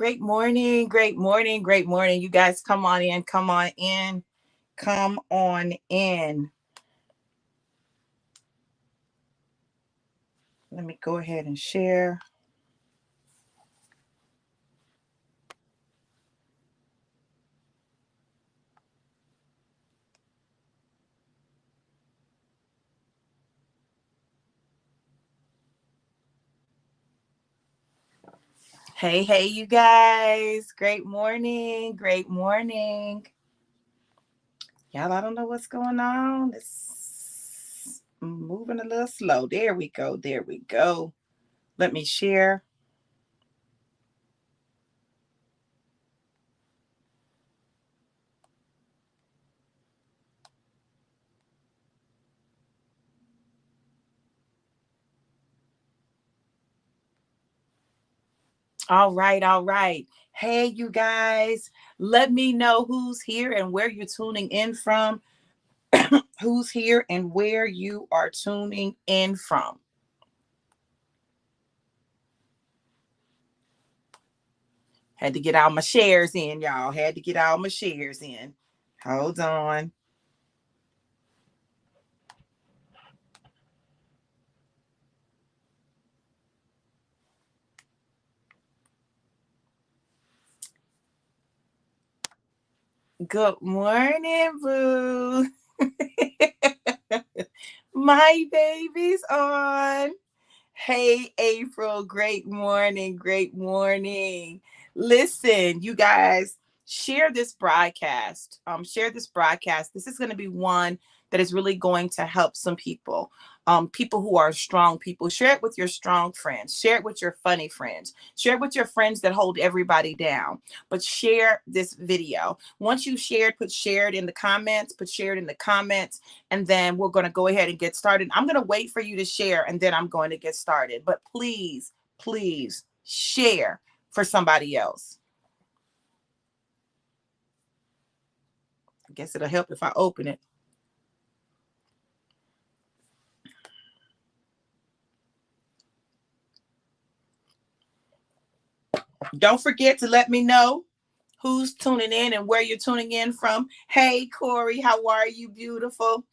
Great morning, great morning, great morning. You guys come on in, come on in, come on in. Let me go ahead and share. Hey, hey, you guys. Great morning, great morning. Y'all, I don't know what's going on. It's moving a little slow. There we go, there we go. Let me share. All right, all right. Hey, you guys, let me know who's here and where you're tuning in from. Who's here and where you are tuning in from. Had to get all my shares in, y'all. Had to get all my shares in. Hold on. Good morning, boo. My baby's on. Hey, April. Great morning. Great morning. Listen, you guys, share this broadcast. Share this broadcast. This is going to be one that is really going to help some people. People who are strong people. Share it with your strong friends. Share it with your funny friends. Share it with your friends that hold everybody down. But share this video. Once you shared, put shared in the comments. Put shared in the comments. And then we're going to go ahead and get started. I'm going to wait for you to share and then I'm going to get started. But please, please share for somebody else. I guess it'll help if I open it. Don't forget to let me know who's tuning in and where you're tuning in from. Hey, Corey, how are you, beautiful?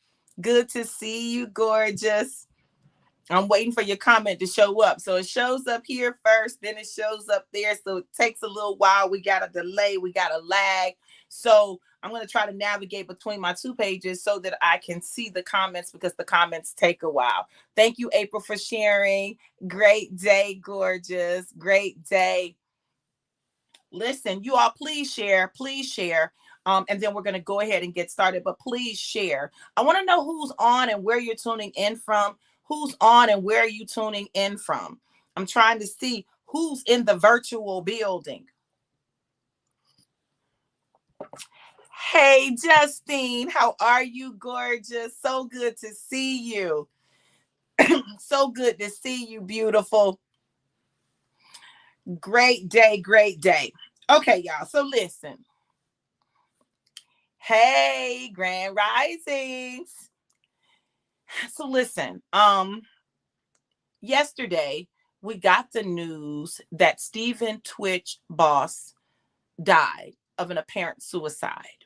Good to see you, gorgeous. I'm waiting for your comment to show up. So it shows up here first, then it shows up there. So it takes a little while. We got a delay, we got a lag. So I'm going to try to navigate between my two pages so that I can see the comments because the comments take a while. Thank you, April, for sharing. Great day, gorgeous. Great day. Listen, you all, please share, please share. And then we're going to go ahead and get started, but please share. I want to know who's on and where you're tuning in from. Who's on and where are you tuning in from? I'm trying to see who's in the virtual building. Hey, Justine, how are you, gorgeous? So good to see you. So good to see you, beautiful. Great day, great day. Okay, y'all. So listen. Hey, Grand Risings. So listen, yesterday we got the news that Stephen Twitch Boss died of an apparent suicide.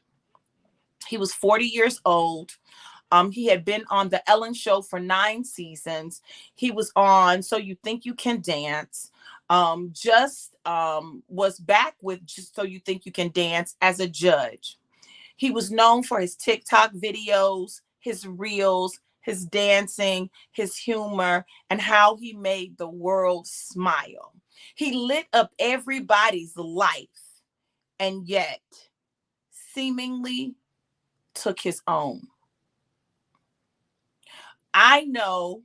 He was 40 years old. He had been on the Ellen Show for 9 seasons. He was on So You Think You Can Dance. Was back with Just So You Think You Can Dance as a judge. He was known for his TikTok videos, his reels, his dancing, his humor, and how he made the world smile. He lit up everybody's life and yet seemingly took his own. I know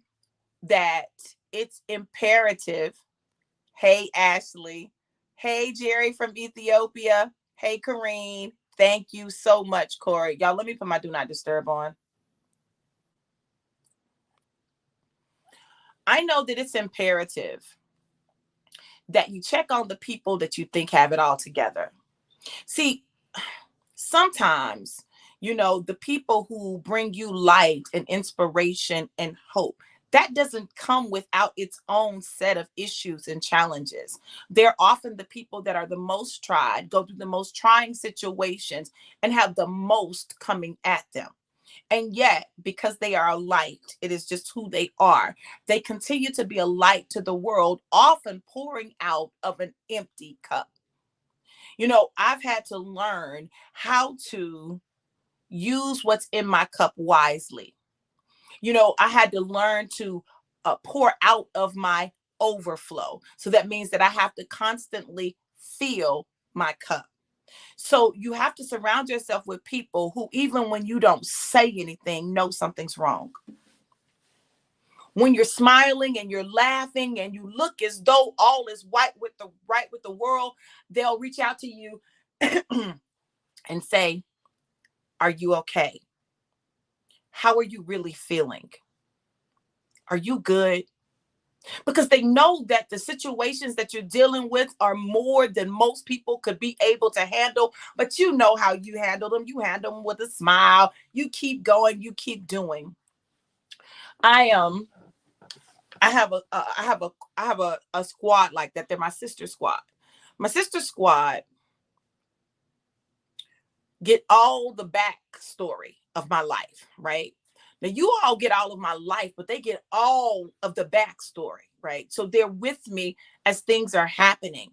that it's imperative. Hey, Ashley. Hey, Jerry from Ethiopia. Hey, Kareen. Thank you so much, Corey. Y'all, let me put my Do Not Disturb on. I know that it's imperative that you check on the people that you think have it all together. See, sometimes, the people who bring you light and inspiration and hope, that doesn't come without its own set of issues and challenges. They're often the people that are the most tried, go through the most trying situations, and have the most coming at them. And yet, because they are a light, it is just who they are. They continue to be a light to the world, often pouring out of an empty cup. I've had to learn how to use what's in my cup wisely. I had to learn to pour out of my overflow. So that means that I have to constantly fill my cup. So you have to surround yourself with people who, even when you don't say anything, know something's wrong. When you're smiling and you're laughing and you look as though all is right with the world, they'll reach out to you and say, "Are you okay? How are you really feeling? Are you good?" Because they know that the situations that you're dealing with are more than most people could be able to handle. But you know how you handle them. You handle them with a smile. You keep going. You keep doing. I I have a squad like that. They're my sister squad. My sister squad get all the backstory of my life, right? Now you all get all of my life, but they get all of the backstory, right? So they're with me as things are happening,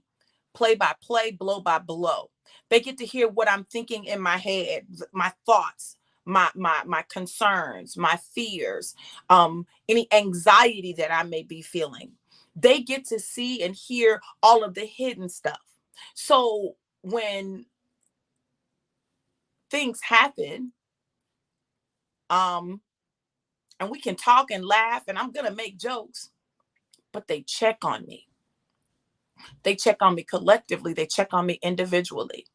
play by play, blow by blow. They get to hear what I'm thinking in my head, my thoughts, my concerns, my fears, any anxiety that I may be feeling. They get to see and hear all of the hidden stuff. So when things happen, um and we can talk and laugh and I'm going to make jokes, but they check on me. They check on me collectively, they check on me individually.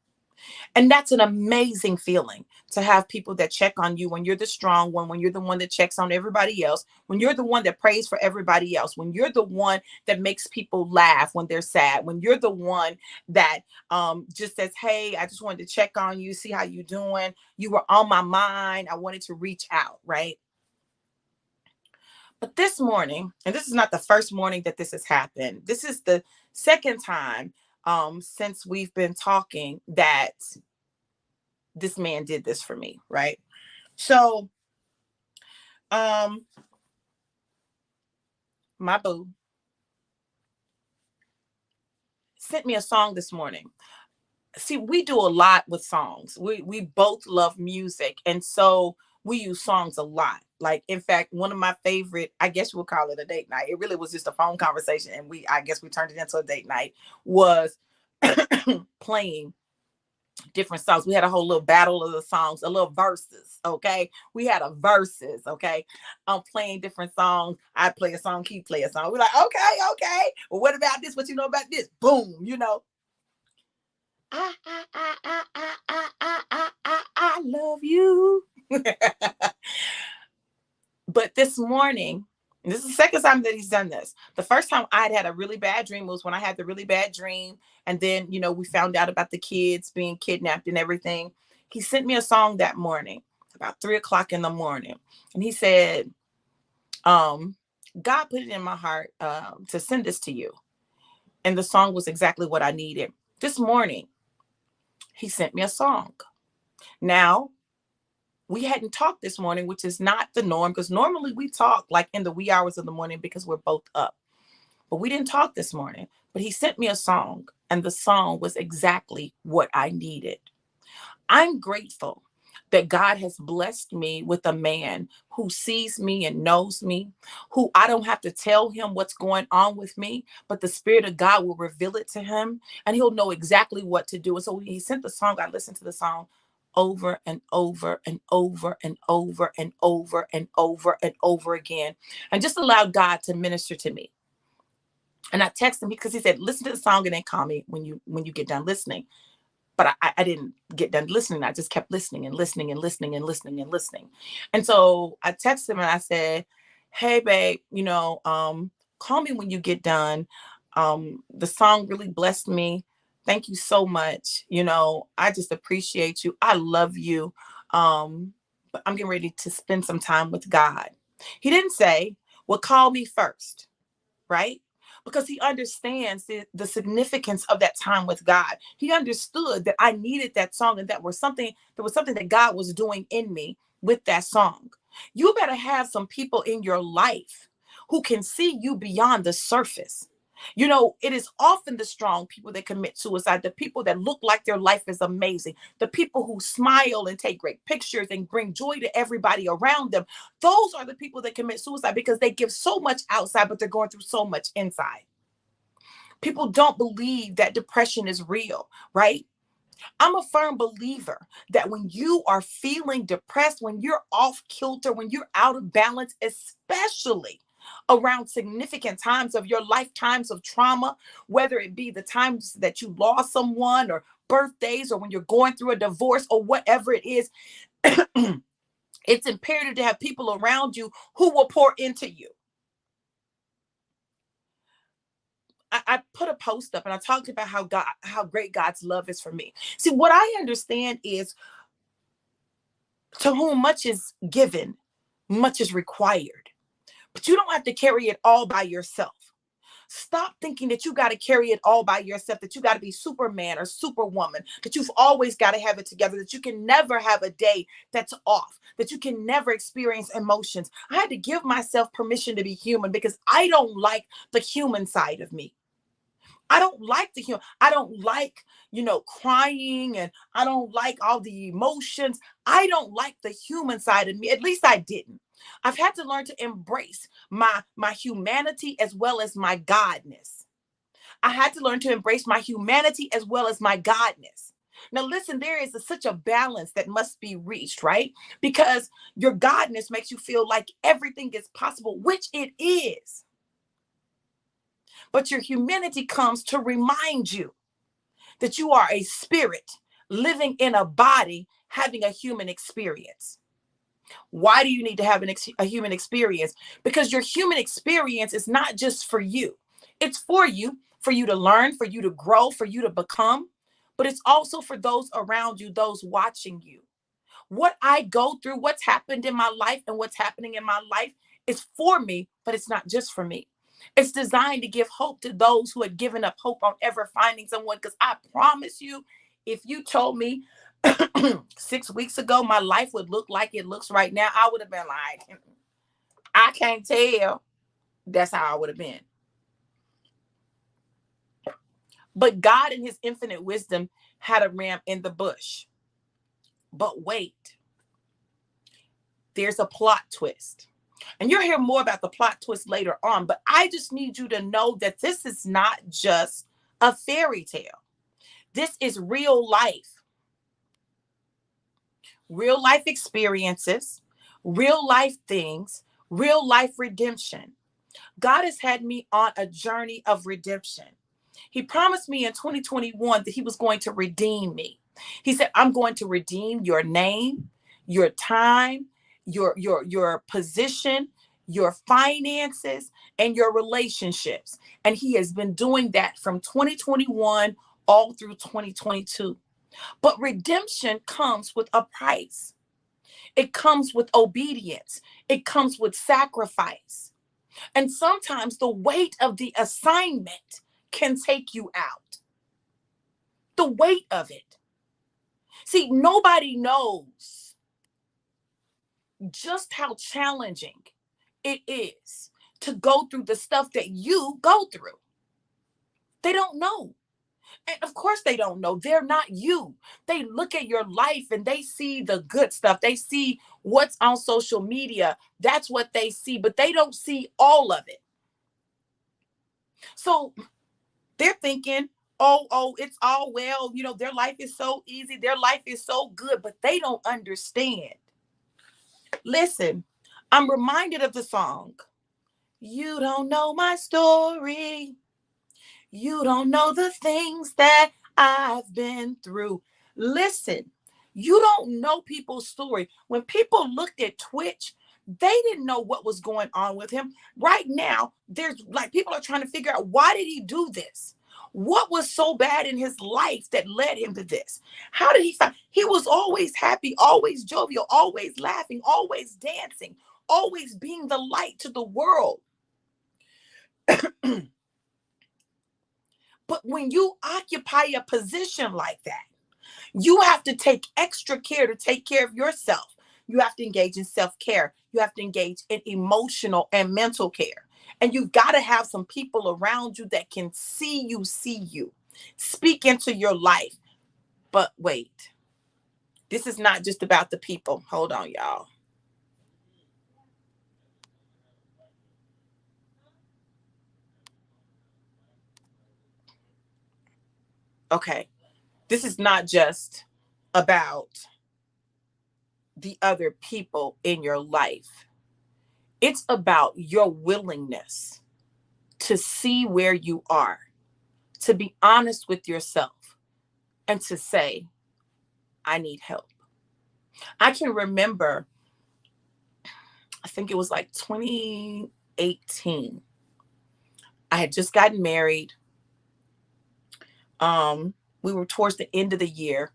And that's an amazing feeling, to have people that check on you when you're the strong one, when you're the one that checks on everybody else, when you're the one that prays for everybody else, when you're the one that makes people laugh when they're sad, when you're the one that just says, "Hey, I just wanted to check on you, see how you doing. You were on my mind. I wanted to reach out," right? But this morning, and this is not the first morning that this has happened, this is the second time since we've been talking that this man did this for me, right? So, um, my boo sent me a song this morning. See, we do a lot with songs. We both love music, and so we use songs a lot. Like, in fact, one of my favorite, I guess you would call it a date night. It really was just a phone conversation, and I guess we turned it into a date night. Was playing different songs. We had a whole little battle of the songs, a little verses. Okay, we had a verses. Okay, I'm playing different songs. I play a song, he play a song. We're like, okay. Well, what about this? What you know about this? Boom. I love you. But this morning, this is the second time that he's done this. The first time I'd had a really bad dream was when I had the really bad dream. And then, we found out about the kids being kidnapped and everything. He sent me a song that morning, about 3 o'clock in the morning. And he said, God put it in my heart to send this to you. And the song was exactly what I needed. This morning, he sent me a song. Now, we hadn't talked this morning, which is not the norm, because normally we talk like in the wee hours of the morning because we're both up. But we didn't talk this morning. But he sent me a song, and the song was exactly what I needed. I'm grateful that God has blessed me with a man who sees me and knows me, who I don't have to tell him what's going on with me, but the Spirit of God will reveal it to him and he'll know exactly what to do. And so when he sent the song, I listened to the song over and over and over and over and over and over and over again, and just allowed God to minister to me. And I texted him because he said, "Listen to the song and then call me when you get done listening." But I didn't get done listening. I just kept listening and listening and listening and listening and listening. And so I texted him and I said, "Hey, babe, call me when you get done. The song really blessed me. Thank you so much. I just appreciate you. I love you. But I'm getting ready to spend some time with God." He didn't say, would call me first, right? Because he understands the significance of that time with God. He understood that I needed that song, and there was something that God was doing in me with that song. You better have some people in your life who can see you beyond the surface. It is often the strong people that commit suicide, the people that look like their life is amazing, the people who smile and take great pictures and bring joy to everybody around them. Those are the people that commit suicide because they give so much outside, but they're going through so much inside. People don't believe that depression is real, right? I'm a firm believer that when you are feeling depressed, when you're off kilter, when you're out of balance, especially around significant times of your lifetimes of trauma, whether it be the times that you lost someone or birthdays or when you're going through a divorce or whatever it is, it's imperative to have people around you who will pour into you. I put a post up and I talked about how great God's love is for me. See, what I understand is, to whom much is given, much is required. But you don't have to carry it all by yourself. Stop thinking that you got to carry it all by yourself, that you got to be Superman or Superwoman, that you've always got to have it together, that you can never have a day that's off, that you can never experience emotions. I had to give myself permission to be human because I don't like the human side of me. I don't like the humor. I don't like, crying, and I don't like all the emotions. I don't like the human side of me. At least I didn't. I've had to learn to embrace my humanity as well as my godness. I had to learn to embrace my humanity as well as my godness. Now, listen, there is such a balance that must be reached, right? Because your godness makes you feel like everything is possible, which it is. But your humanity comes to remind you that you are a spirit living in a body having a human experience. Why do you need to have a human experience? Because your human experience is not just for you. It's for you to learn, for you to grow, for you to become, but it's also for those around you, those watching you. What I go through, what's happened in my life and what's happening in my life is for me, but it's not just for me. It's designed to give hope to those who had given up hope on ever finding someone. Because I promise you, if you told me 6 weeks ago my life would look like it looks right now, I would have been like, I can't tell. That's how I would have been. But God in his infinite wisdom had a ram in the bush. But wait, there's a plot twist. And you'll hear more about the plot twist later on, but I just need you to know that this is not just a fairy tale. This is real life experiences, real life things, real life redemption. God has had me on a journey of redemption. He promised me in 2021 that he was going to redeem me. He said, I'm going to redeem your name, your time, your position, your finances, and your relationships. And he has been doing that from 2021 all through 2022. But redemption comes with a price. It comes with obedience. It comes with sacrifice. And sometimes the weight of the assignment can take you out. The weight of it. See, nobody knows just how challenging it is to go through the stuff that you go through. They don't know. And of course they don't know. They're not you. They look at your life and they see the good stuff. They see what's on social media. That's what they see, but they don't see all of it. So they're thinking, oh, it's all well. Their life is so easy. Their life is so good, but they don't understand. Listen, I'm reminded of the song, You Don't Know My Story. You don't know the things that I've been through. Listen, you don't know people's story. When people looked at Twitch, they didn't know what was going on with him. Right now, there's like people are trying to figure out, why did he do this? What was so bad in his life that led him to this? How did he find? He was always happy, always jovial, always laughing, always dancing, always being the light to the world. But when you occupy a position like that, you have to take extra care to take care of yourself. You have to engage in self-care. You have to engage in emotional and mental care. And you've got to have some people around you that can see you, speak into your life. But wait, this is not just about the people. Hold on, y'all. Okay. This is not just about the other people in your life. It's about your willingness to see where you are, to be honest with yourself, and to say, I need help. I can remember, I think it was like 2018. I had just gotten married. We were towards the end of the year.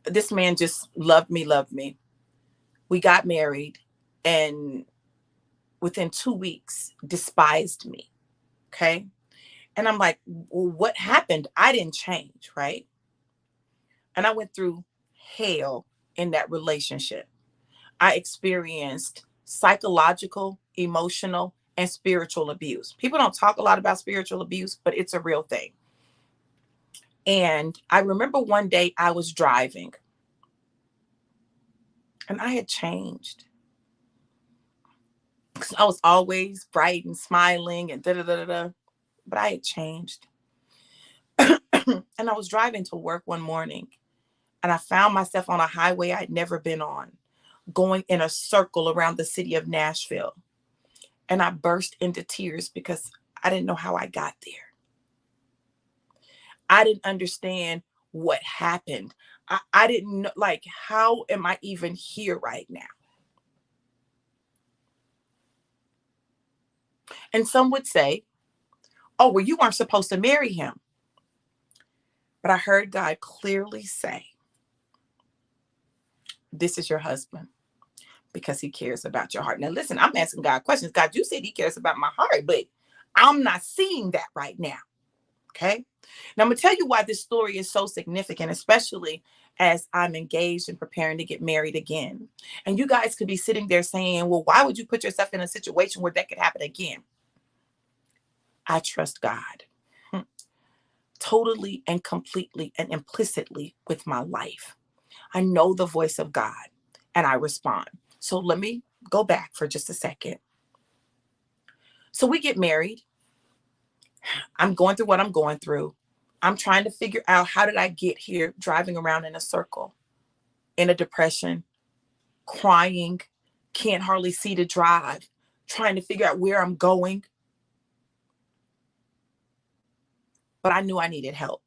This man just loved me. We got married, and within 2 weeks, despised me. Okay. And I'm like, well, what happened? I didn't change, right? And I went through hell in that relationship. I experienced psychological, emotional, and spiritual abuse. People don't talk a lot about spiritual abuse, but it's a real thing. And I remember one day I was driving and I had changed. I was always bright and smiling and da da da da, but I had changed. And I was driving to work one morning and I found myself on a highway I'd never been on, going in a circle around the city of Nashville. And I burst into tears because I didn't know how I got there. I didn't understand what happened. I didn't know, like, how am I even here right now? And some would say, oh, well, you weren't supposed to marry him. But I heard God clearly say, this is your husband because he cares about your heart. Now, listen, I'm asking God questions. God, you said he cares about my heart, but I'm not seeing that right now. Okay. Now, I'm going to tell you why this story is so significant, especially as I'm engaged and preparing to get married again. And you guys could be sitting there saying, well, why would you put yourself in a situation where that could happen again? I trust God totally and completely and implicitly with my life. I know the voice of God and I respond. So let me go back for just a second. So we get married. I'm going through what I'm going through. I'm trying to figure out, how did I get here, driving around in a circle, in a depression, crying, can't hardly see to drive, trying to figure out where I'm going. But I knew I needed help.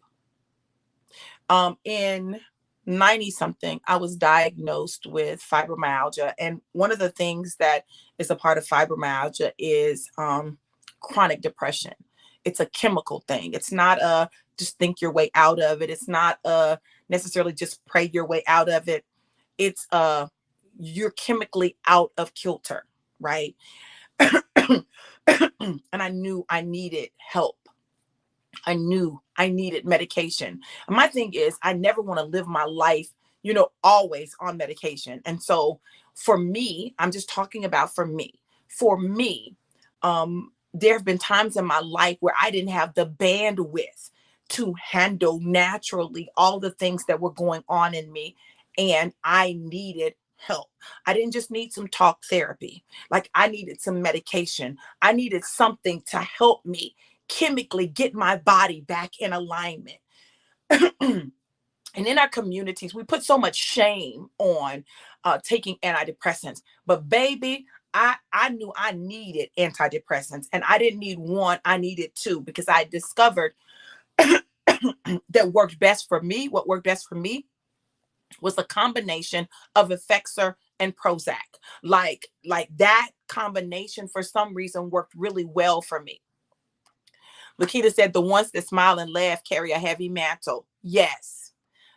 In 90 something, I was diagnosed with fibromyalgia. And one of the things that is a part of fibromyalgia is chronic depression. It's a chemical thing. It's not a just think your way out of it. It's not necessarily just pray your way out of it. It's you're chemically out of kilter, right? And I knew I needed help. I knew I needed medication. And my thing is, I never want to live my life, always on medication. And so for me, I'm just talking about for me. For me, there have been times in my life where I didn't have the bandwidth to handle naturally all the things that were going on in me. And I needed help. I didn't just need some talk therapy. Like, I needed some medication. I needed something to help me chemically get my body back in alignment. And in our communities, we put so much shame on taking antidepressants. But baby, I knew I needed antidepressants, and I didn't need one, I needed two, because I discovered that worked best for me. What worked best for me was a combination of Effexor and Prozac. Like that combination, for some reason, worked really well for me. Lakita said, the ones that smile and laugh carry a heavy mantle. Yes.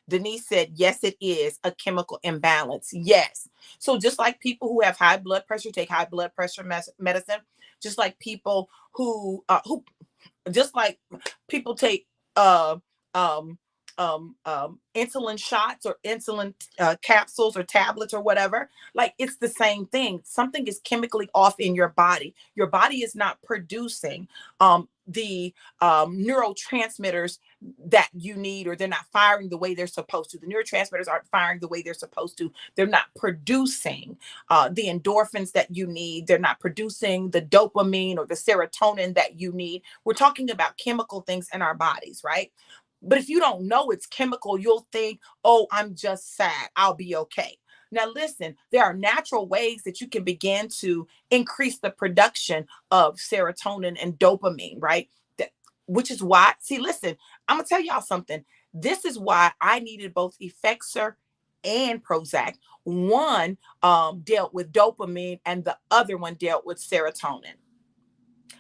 Denise said, yes, it is a chemical imbalance. Yes. So just like people who have high blood pressure take high blood pressure medicine, just like people who just like people take uh, um, insulin shots or insulin capsules or tablets or whatever. Like, it's the same thing. Something is chemically off in your body. Your body is not producing the neurotransmitters that you need, or they're not firing the way they're supposed to. The neurotransmitters aren't firing the way they're supposed to. They're not producing the endorphins that you need. They're not producing the dopamine or the serotonin that you need. We're talking about chemical things in our bodies, right? But if you don't know it's chemical, you'll think, oh, I'm just sad, I'll be okay. Now, listen, there are natural ways that you can begin to increase the production of serotonin and dopamine, right? That, which is why, see, listen, I'm going to tell y'all something. This is why I needed both Effexor and Prozac. One dealt with dopamine and the other one dealt with serotonin.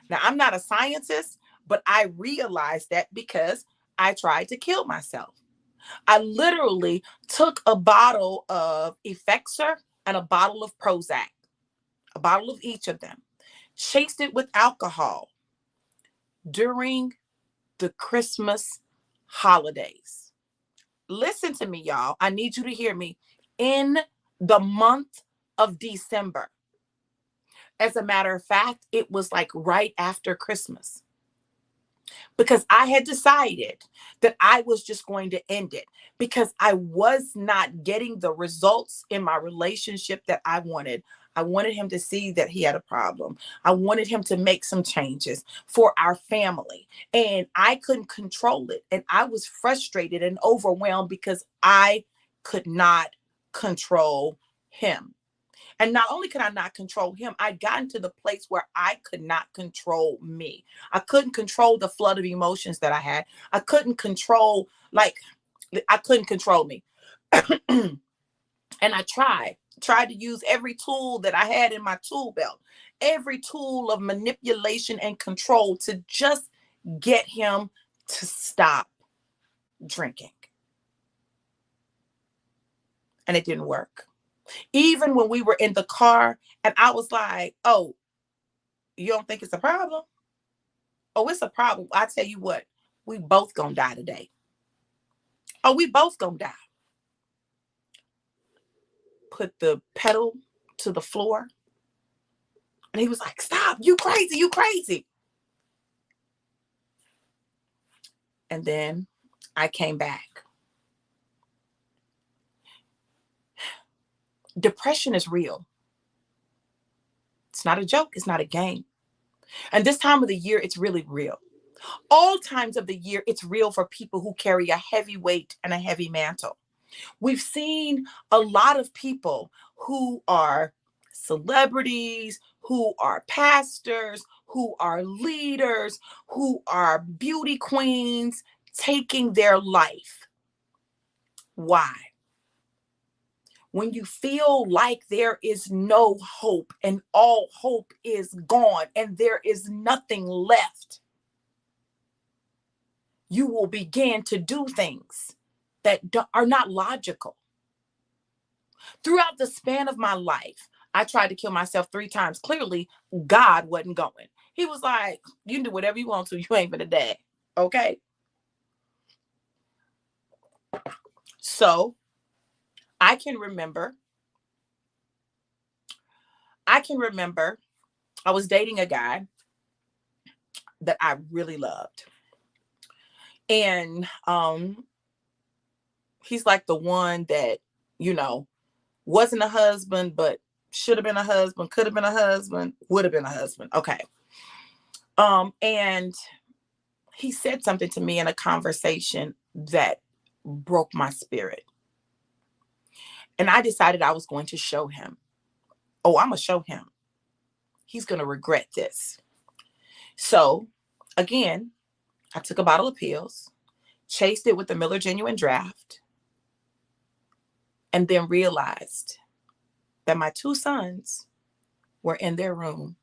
Now, I'm not a scientist, but I realized that because I tried to kill myself. I literally took a bottle of Effexor and a bottle of Prozac, a bottle of each of them, chased it with alcohol during the Christmas holidays. Listen to me, y'all. I need you to hear me. In the month of December. As a matter of fact, it was like right after Christmas, because I had decided that I was just going to end it because I was not getting the results in my relationship that I wanted. I wanted him to see that he had a problem. I wanted him to make some changes for our family, and I couldn't control it. And I was frustrated and overwhelmed because I could not control him. And not only could I not control him, I'd gotten to the place where I could not control me. I couldn't control the flood of emotions that I had. I couldn't control, like, I couldn't control me. And I tried to use every tool that I had in my tool belt, every tool of manipulation and control to just get him to stop drinking. And it didn't work. Even when we were in the car and I was like, oh, you don't think it's a problem? Oh, it's a problem. I tell you what, we both gonna die today. Oh, we both gonna die. Put the pedal to the floor. And he was like, stop, you crazy, you crazy. And then I came back. Depression is real. It's not a joke. It's not a game. And this time of the year, it's really real. All times of the year, it's real for people who carry a heavy weight and a heavy mantle. We've seen a lot of people who are celebrities, who are pastors, who are leaders, who are beauty queens taking their life. Why? When you feel like there is no hope and all hope is gone and there is nothing left, you will begin to do things that are not logical. Throughout the span of my life, I tried to kill myself 3 times. Clearly, God wasn't going. He was like, you can do whatever you want to. You ain't gonna die. Okay. So I can remember I was dating a guy that I really loved. And he's like the one that, you know, wasn't a husband, but should have been a husband, could have been a husband, would have been a husband. Okay. And he said something to me in a conversation that broke my spirit. And I decided I was going to show him. Oh, I'm going to show him. He's going to regret this. So, again, I took a bottle of pills, chased it with the Miller Genuine Draft, and then realized that my 2 sons were in their room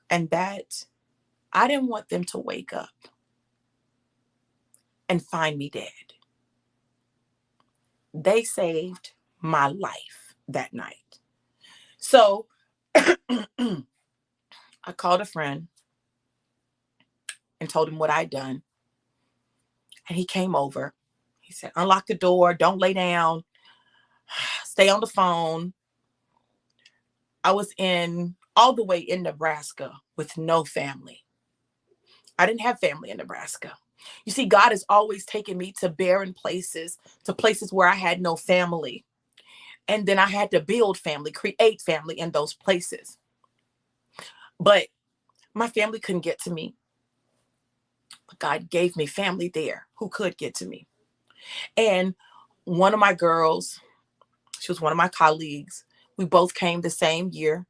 and that I didn't want them to wake up and find me dead. They saved my life that night. So I called a friend and told him what I'd done. And he came over. He said, unlock the door, don't lay down, stay on the phone. I was all the way in Nebraska with no family. I didn't have family in Nebraska. You see, God has always taken me to barren places, to places where I had no family. And then I had to build family, create family in those places. But my family couldn't get to me. But God gave me family there who could get to me. And one of my girls, she was one of my colleagues. We both came the same year.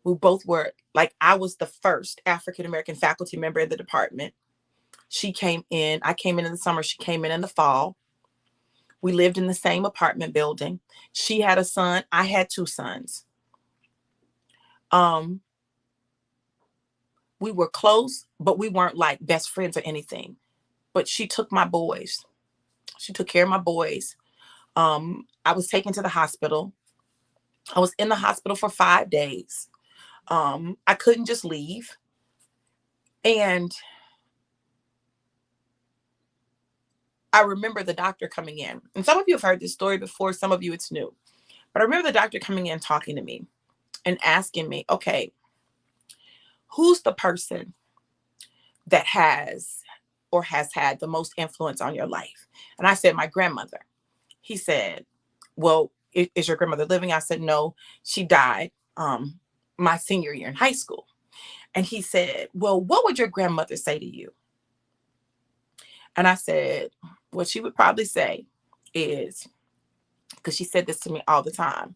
We both were, like, I was the first African-American faculty member in the department. She came in, I came in the summer, she came in the fall. We lived in the same apartment building. She had a son, I had two sons. We were close, but we weren't like best friends or anything. But she took my boys. She took care of my boys. I was taken to the hospital. I was in the hospital for 5 days. I couldn't just leave. And I remember the doctor coming in. And some of you have heard this story before. Some of you, it's new. But I remember the doctor coming in, talking to me and asking me, okay, who's the person that has or has had the most influence on your life? And I said, my grandmother. He said, well, is your grandmother living? I said, no, she died my senior year in high school. And he said, well, what would your grandmother say to you? And I said, what she would probably say is, because she said this to me all the time,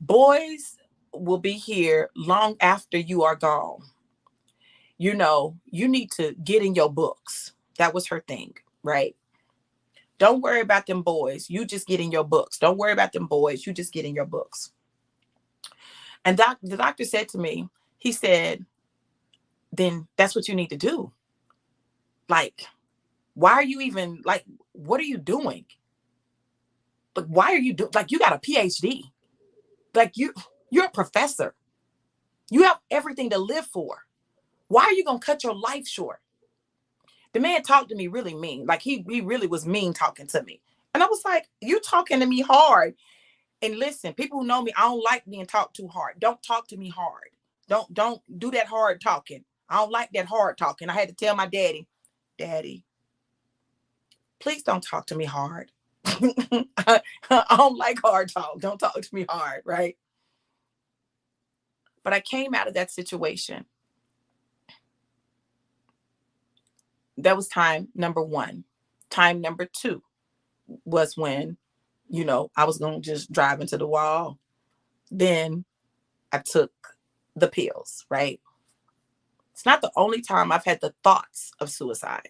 boys will be here long after you are gone. You know, you need to get in your books. That was her thing, right? Don't worry about them boys. You just get in your books. Don't worry about them boys. You just get in your books. And the doctor said to me, he said, then that's what you need to do. Like, why are you even, like, what are you doing? Like, why are you doing, like, you got a PhD. Like, you're a professor. You have everything to live for. Why are you going to cut your life short? The man talked to me really mean. Like, he really was mean talking to me. And I was like, you talking to me hard. And listen, people who know me, I don't like being talked to hard. Don't talk to me hard. Don't do that hard talking. I don't like that hard talking. I had to tell my daddy, please don't talk to me hard. I don't like hard talk. Don't talk to me hard, right? But I came out of that situation. That was time number one. Time number two was when, I was going to just drive into the wall. Then I took the pills, right? It's not the only time I've had the thoughts of suicide,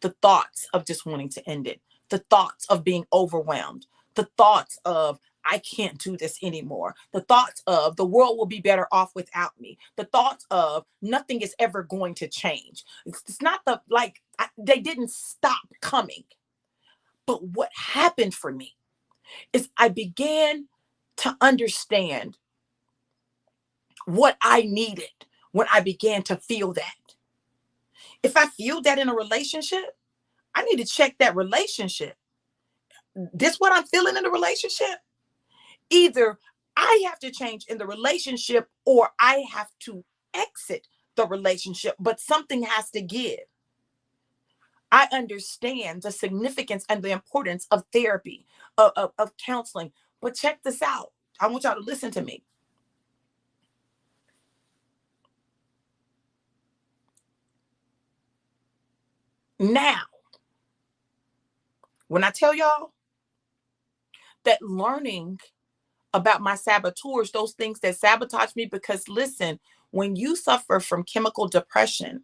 the thoughts of just wanting to end it, the thoughts of being overwhelmed, the thoughts of, I can't do this anymore, the thoughts of the world will be better off without me, the thoughts of nothing is ever going to change. It's not they didn't stop coming. But what happened for me is I began to understand what I needed when I began to feel that. If I feel that in a relationship, I need to check that relationship. This what I'm feeling in the relationship? Either I have to change in the relationship or I have to exit the relationship, but something has to give. I understand the significance and the importance of therapy, of counseling. But check this out. I want y'all to listen to me. Now, when I tell y'all that learning about my saboteurs, those things that sabotage me, because listen, when you suffer from chemical depression,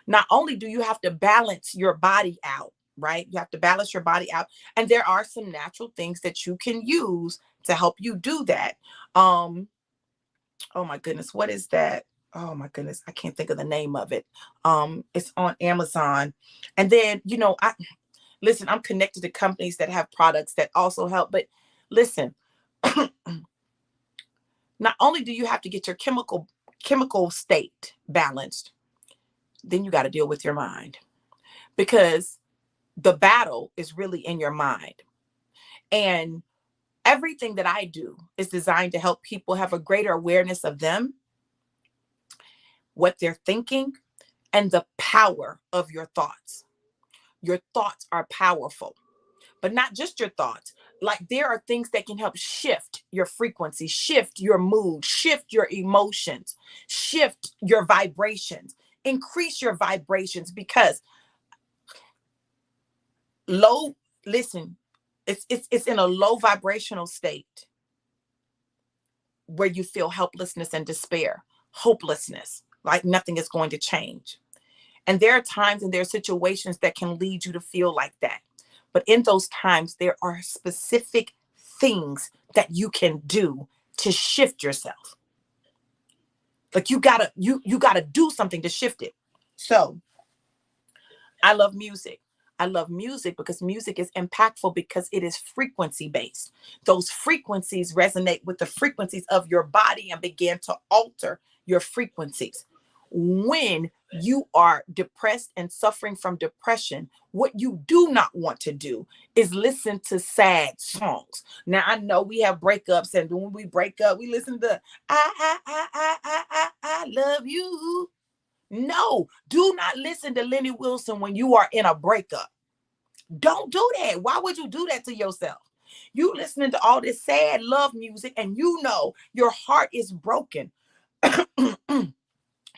not only do you have to balance your body out, right? You have to balance your body out. And there are some natural things that you can use to help you do that. Oh my goodness, what is that? Oh my goodness, I can't think of the name of it. It's on Amazon. And then, Listen, I'm connected to companies that have products that also help. But listen, not only do you have to get your chemical state balanced, then you got to deal with your mind, because the battle is really in your mind. And everything that I do is designed to help people have a greater awareness of them, what they're thinking, and the power of your thoughts. Your thoughts are powerful, but not just your thoughts. Like, there are things that can help shift your frequency, shift your mood, shift your emotions, shift your vibrations, increase your vibrations, because low, listen, it's in a low vibrational state where you feel helplessness and despair, hopelessness, like nothing is going to change. And there are times and there are situations that can lead you to feel like that. But in those times, there are specific things that you can do to shift yourself. Like, you gotta do something to shift it. So I love music. I love music because music is impactful, because it is frequency based. Those frequencies resonate with the frequencies of your body and begin to alter your frequencies. When you are depressed and suffering from depression, what you do not want to do is listen to sad songs. Now, I know we have breakups, and when we break up, we listen to I love you. No, do not listen to Lenny Wilson when you are in a breakup. Don't do that. Why would you do that to yourself? You listening to all this sad love music and you know your heart is broken.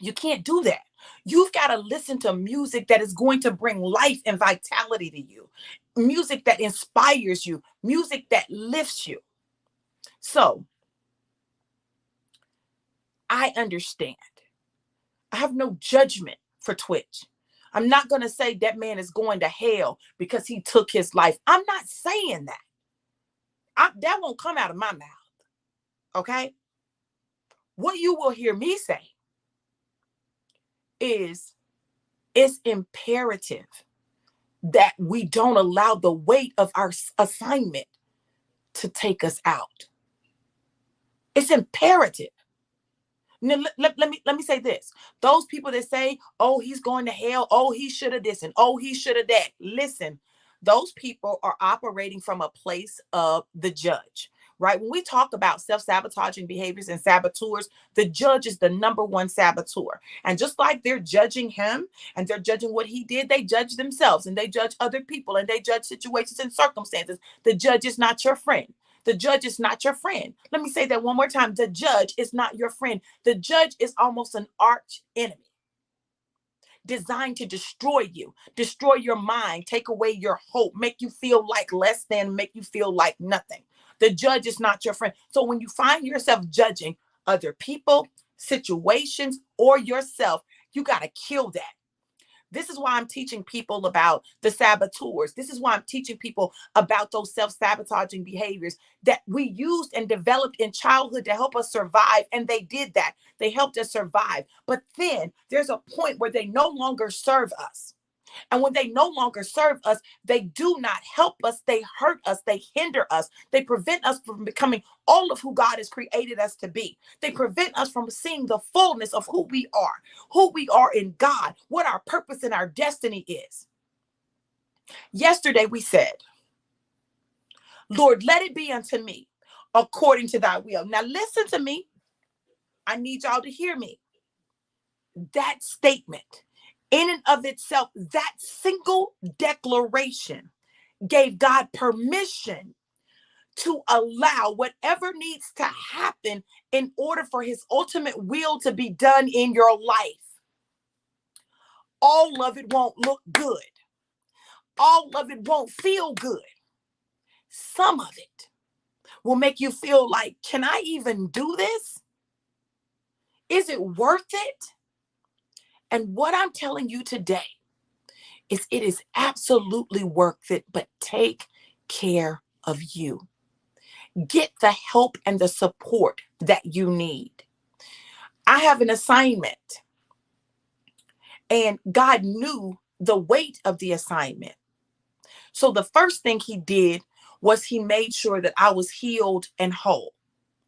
You can't do that. You've got to listen to music that is going to bring life and vitality to you. Music that inspires you, music that lifts you. So I understand. I have no judgment for Twitch. I'm not going to say that man is going to hell because he took his life. I'm not saying that. That won't come out of my mouth. Okay? What you will hear me say is, it's imperative that we don't allow the weight of our assignment to take us out. It's imperative. Now, let me say this. Those people that say, oh, he's going to hell, oh, he should have this, and oh, he should have that. Listen, those people are operating from a place of the judge, right? When we talk about self-sabotaging behaviors and saboteurs, the judge is the number one saboteur. And just like they're judging him and they're judging what he did, they judge themselves and they judge other people and they judge situations and circumstances. The judge is not your friend. The judge is not your friend. Let me say that one more time. The judge is not your friend. The judge is almost an arch enemy, designed to destroy you, destroy your mind, take away your hope, make you feel like less than, make you feel like nothing. The judge is not your friend. So when you find yourself judging other people, situations, or yourself, you got to kill that. This is why I'm teaching people about the saboteurs. This is why I'm teaching people about those self-sabotaging behaviors that we used and developed in childhood to help us survive. And they did that. They helped us survive. But then there's a point where they no longer serve us. And when they no longer serve us, they do not help us. They hurt us. They hinder us. They prevent us from becoming all of who God has created us to be. They prevent us from seeing the fullness of who we are in God, what our purpose and our destiny is. Yesterday we said, Lord, let it be unto me according to thy will. Now listen to me. I need y'all to hear me. That statement, in and of itself, that single declaration gave God permission to allow whatever needs to happen in order for his ultimate will to be done in your life. All of it won't look good. All of it won't feel good. Some of it will make you feel like, can I even do this? Is it worth it? And what I'm telling you today is it is absolutely worth it, but take care of you. Get the help and the support that you need. I have an assignment, and God knew the weight of the assignment. So the first thing he did was he made sure that I was healed and whole.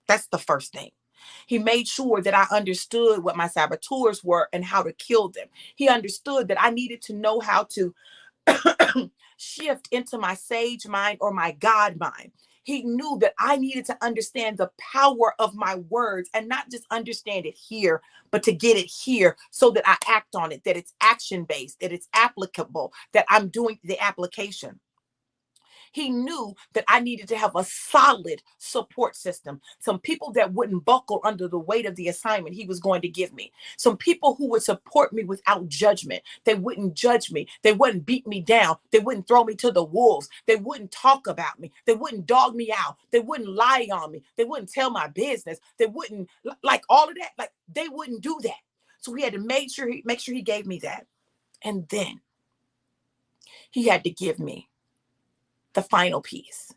That's the first thing. He made sure that I understood what my saboteurs were and how to kill them. He understood that I needed to know how to shift into my sage mind or my God mind. He knew that I needed to understand the power of my words and not just understand it here, but to get it here so that I act on it, that it's action based, that it's applicable, that I'm doing the application. He knew that I needed to have a solid support system, some people that wouldn't buckle under the weight of the assignment he was going to give me, some people who would support me without judgment. They wouldn't judge me. They wouldn't beat me down. They wouldn't throw me to the wolves. They wouldn't talk about me. They wouldn't dog me out. They wouldn't lie on me. They wouldn't tell my business. They wouldn't like all of that. Like they wouldn't do that. So he had to make sure he gave me that. And then he had to give me the final piece.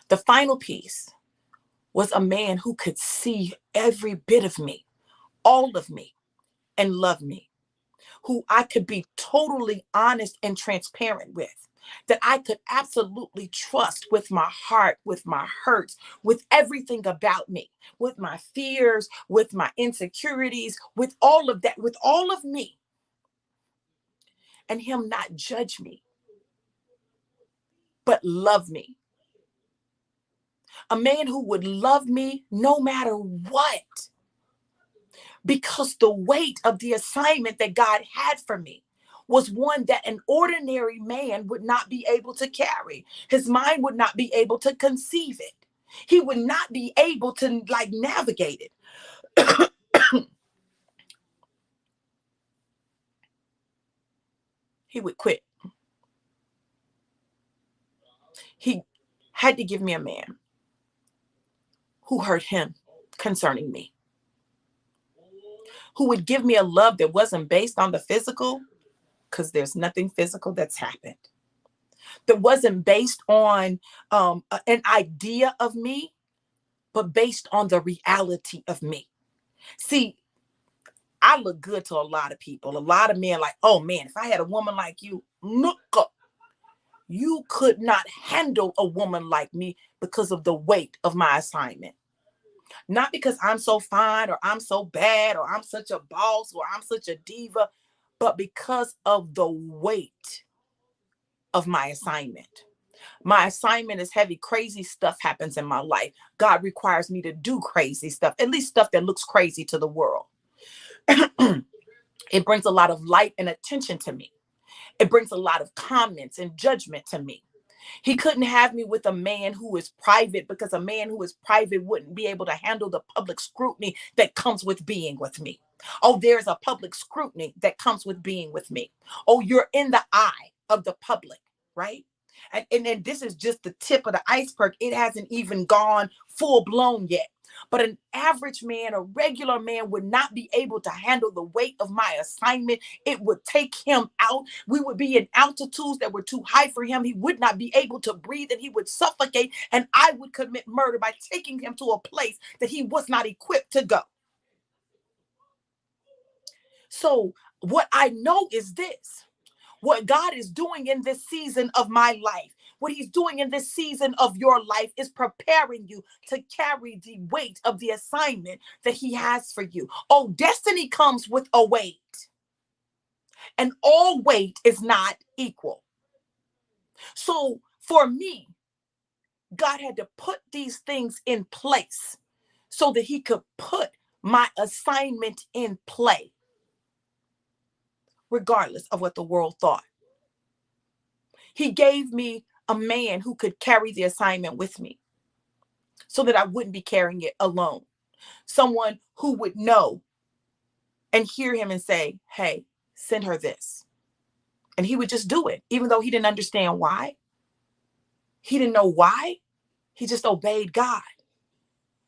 The final piece was a man who could see every bit of me, all of me, and love me, who I could be totally honest and transparent with, that I could absolutely trust with my heart, with my hurts, with everything about me, with my fears, with my insecurities, with all of that, with all of me, and him not judge me, but love me. A man who would love me no matter what, because the weight of the assignment that God had for me was one that an ordinary man would not be able to carry. His mind would not be able to conceive it. He would not be able to navigate it. He would quit. He had to give me a man who heard him concerning me, who would give me a love that wasn't based on the physical, because there's nothing physical that's happened, that wasn't based on an idea of me, but based on the reality of me. See, I look good to a lot of people. A lot of men like, oh man, if I had a woman like you, look up. You could not handle a woman like me because of the weight of my assignment. Not because I'm so fine or I'm so bad or I'm such a boss or I'm such a diva, but because of the weight of my assignment. My assignment is heavy. Crazy stuff happens in my life. God requires me to do crazy stuff, at least stuff that looks crazy to the world. It brings a lot of light and attention to me. It brings a lot of comments and judgment to me. He couldn't have me with a man who is private, because a man who is private wouldn't be able to handle the public scrutiny that comes with being with me. Oh, there's a public scrutiny that comes with being with me. Oh, you're in the eye of the public, right? And then this is just the tip of the iceberg. It hasn't even gone full blown yet. But an average man, a regular man, would not be able to handle the weight of my assignment. It would take him out. We would be in altitudes that were too high for him. He would not be able to breathe and he would suffocate. And I would commit murder by taking him to a place that he was not equipped to go. So what I know is this. What God is doing in this season of my life, what he's doing in this season of your life, is preparing you to carry the weight of the assignment that he has for you. Oh, destiny comes with a weight, and all weight is not equal. So for me, God had to put these things in place so that he could put my assignment in play, regardless of what the world thought. He gave me a man who could carry the assignment with me so that I wouldn't be carrying it alone. Someone who would know and hear him and say, hey, send her this. And he would just do it, even though he didn't understand why. He didn't know why. He just obeyed God.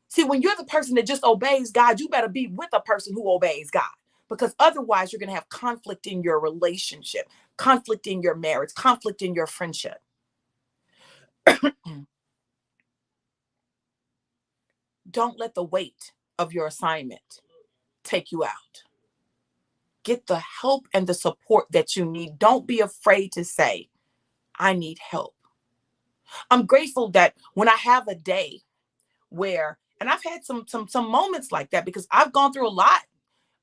See, when you're the person that just obeys God, you better be with a person who obeys God, because otherwise you're going to have conflict in your relationship, conflict in your marriage, conflict in your friendship. Don't let the weight of your assignment take you out. Get the help and the support that you need. Don't be afraid to say, I need help. I'm grateful that when I have a day where, and I've had some moments like that because I've gone through a lot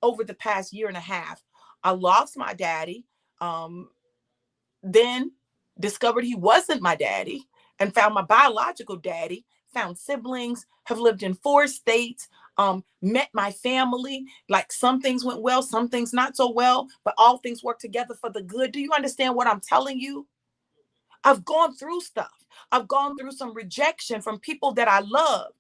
over the past year and a half. I lost my daddy, um, then discovered he wasn't my daddy, and found my biological daddy, found siblings, have lived in 4 states, met my family. Like some things went well, some things not so well, but all things work together for the good. Do you understand what I'm telling you? I've gone through stuff. I've gone through some rejection from people that I loved.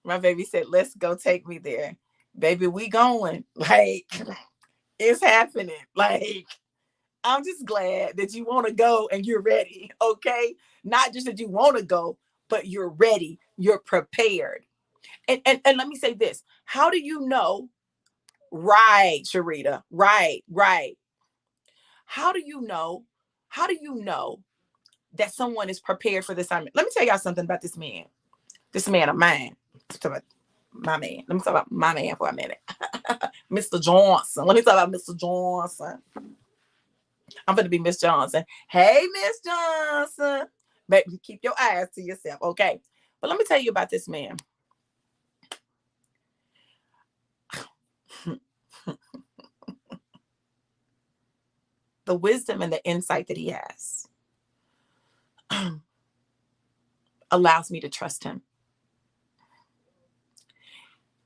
My baby said, let's go, take me there. Baby, we going. Like, it's happening. Like, I'm just glad that you want to go and you're ready. Okay. Not just that you want to go, but you're ready. You're prepared. And let me say this. How do you know? Right, Sharita. Right, right. How do you know? How do you know that someone is prepared for this assignment? Let me tell y'all something about this man. This man of mine. Let's talk about my man. Let me talk about my man for a minute. Mr. Johnson. Let me talk about Mr. Johnson. I'm going to be Miss Johnson. Hey, Miss Johnson. Baby, keep your eyes to yourself, okay? But let me tell you about this man. The wisdom and the insight that he has allows me to trust him.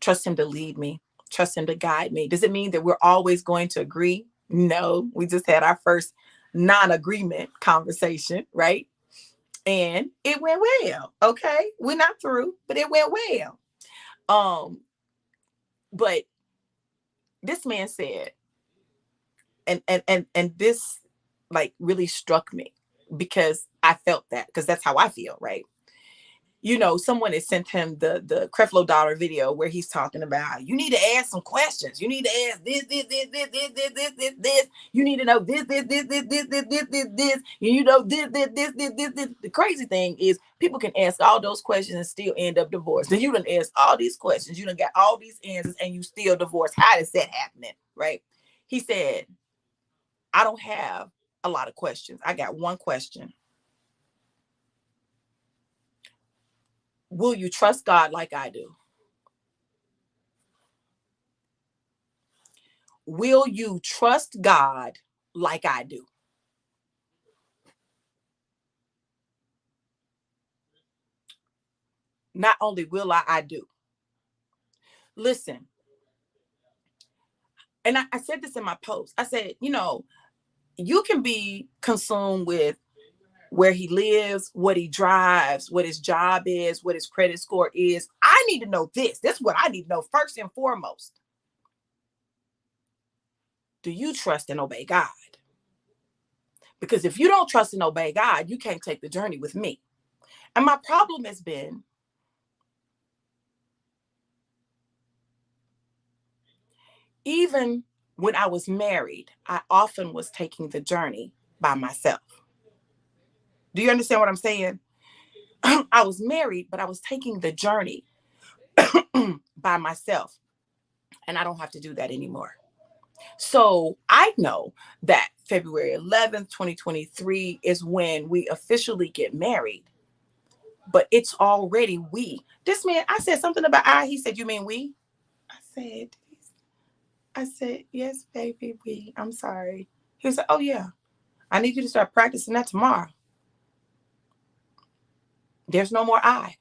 Trust him to lead me. Trust him to guide me. Does it mean that we're always going to agree? No. We just had our first non-agreement conversation, right? And it went well. Okay. We're not through, but it went well. But this man said, and this like really struck me because I felt that, because that's how I feel, right? You know, someone has sent him the Creflo Dollar video where he's talking about, you need to ask some questions. You need to ask this. You need to know this. You know, this. The crazy thing is people can ask all those questions and still end up divorced. Then you done ask all these questions. You done got all these answers and you still divorced. How is that happening? Right? He said, I don't have a lot of questions. I got one question. Will you trust God like I do? Will you trust God like I do? Not only will I do. Listen, and I said this in my post. I said, you know, you can be consumed with where he lives, what he drives, what his job is, what his credit score is. I need to know this. This is what I need to know first and foremost. Do you trust and obey God? Because if you don't trust and obey God, you can't take the journey with me. And my problem has been, even when I was married, I often was taking the journey by myself. Do you understand what I'm saying? I was married, but I was taking the journey by myself. And I don't have to do that anymore. So I know that February 11th, 2023 is when we officially get married. But it's already we. This man, I said something about I. He said, you mean we? I said, yes, baby, we. I'm sorry. He was like, oh, yeah. I need you to start practicing that tomorrow. There's no more I.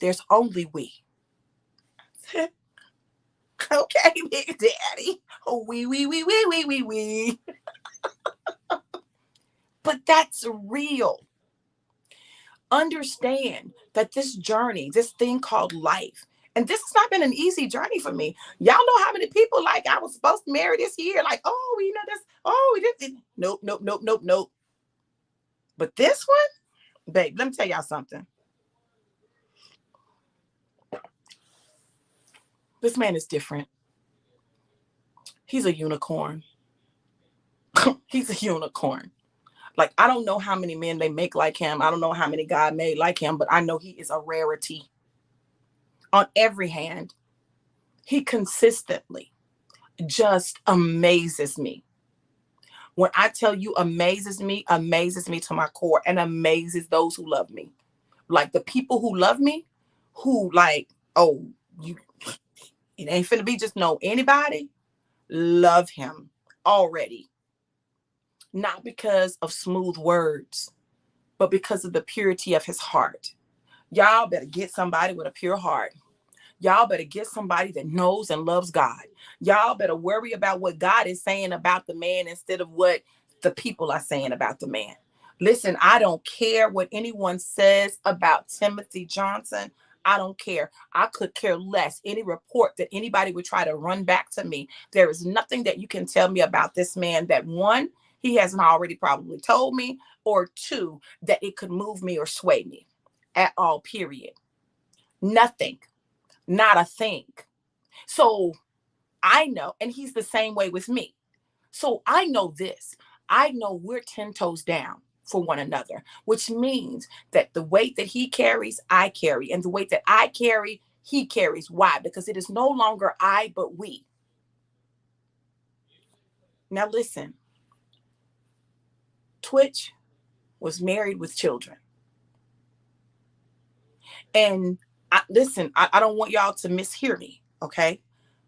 There's only we. Okay, Big Daddy. Oh, we. But that's real. Understand that this journey, this thing called life, and this has not been an easy journey for me. Y'all know how many people like I was supposed to marry this year? Like, oh, you know this. Oh, we did. Nope. But this one, babe, let me tell y'all something. This man is different. He's a unicorn. He's a unicorn. Like, I don't know how many men they make like him. I don't know how many God made like him, but I know he is a rarity. On every hand, he consistently just amazes me. When I tell you amazes me to my core and amazes those who love me. Like the people who love me, who like, oh, you, it ain't finna be just no anybody, love him already. Not because of smooth words, but because of the purity of his heart. Y'all better get somebody with a pure heart. Y'all better get somebody that knows and loves God. Y'all better worry about what God is saying about the man instead of what the people are saying about the man. Listen, I don't care what anyone says about Timothy Johnson. I don't care. I could care less any report that anybody would try to run back to me. There is nothing that you can tell me about this man that one, he hasn't already probably told me, or two, that it could move me or sway me at all, period. Nothing, not a thing. So I know, and he's the same way with me. So I know this. I know we're 10 toes down for one another, which means that the weight that he carries, I carry, and the weight that I carry, he carries. Why? Because it is no longer I, but we. Now listen, Twitch was married with children. And I don't want y'all to mishear me, okay?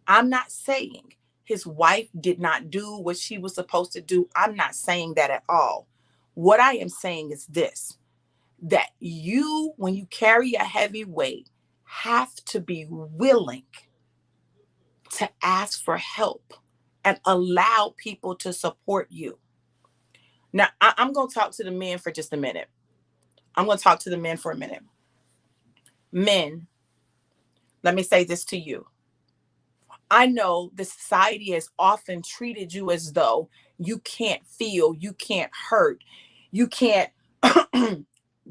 I'm not saying his wife did not do what she was supposed to do. I'm not saying that at all. What I am saying is this, that you, when you carry a heavy weight, have to be willing to ask for help and allow people to support you. Now, I'm going to talk to the men for just a minute. I'm going to talk to the men for a minute. Men, let me say this to you. I know the society has often treated you as though you can't feel, you can't hurt, you can't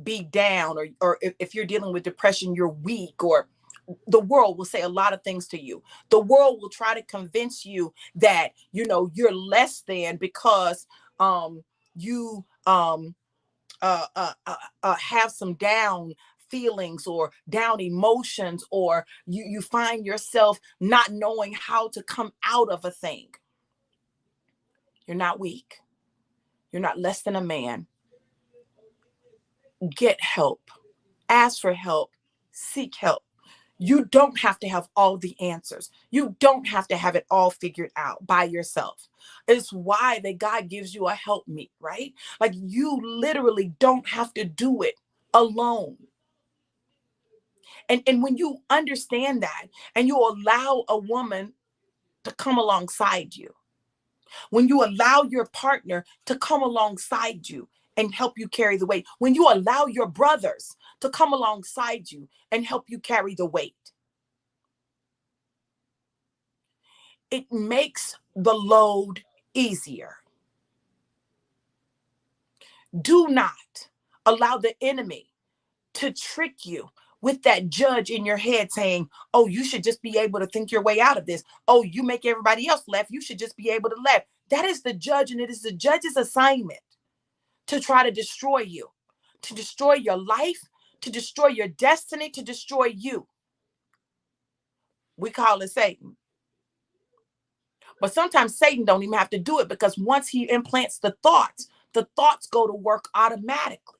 be down, or if you're dealing with depression, you're weak, or the world will say a lot of things to you. The world will try to convince you that, you're less than because you have some down feelings or down emotions, or you find yourself not knowing how to come out of a thing. You're not weak. You're not less than a man. Get help. Ask for help. Seek help. You don't have to have all the answers. You don't have to have it all figured out by yourself. It's why that God gives you a helpmeet, right? Like you literally don't have to do it alone. And when you understand that and you allow a woman to come alongside you, when you allow your partner to come alongside you and help you carry the weight, when you allow your brothers to come alongside you and help you carry the weight, it makes the load easier. Do not allow the enemy to trick you with that judge in your head saying, oh, you should just be able to think your way out of this. Oh, you make everybody else laugh. You should just be able to laugh. That is the judge, and it is the judge's assignment to try to destroy you, to destroy your life, to destroy your destiny, to destroy you. We call it Satan. But sometimes Satan don't even have to do it, because once he implants the thoughts go to work automatically.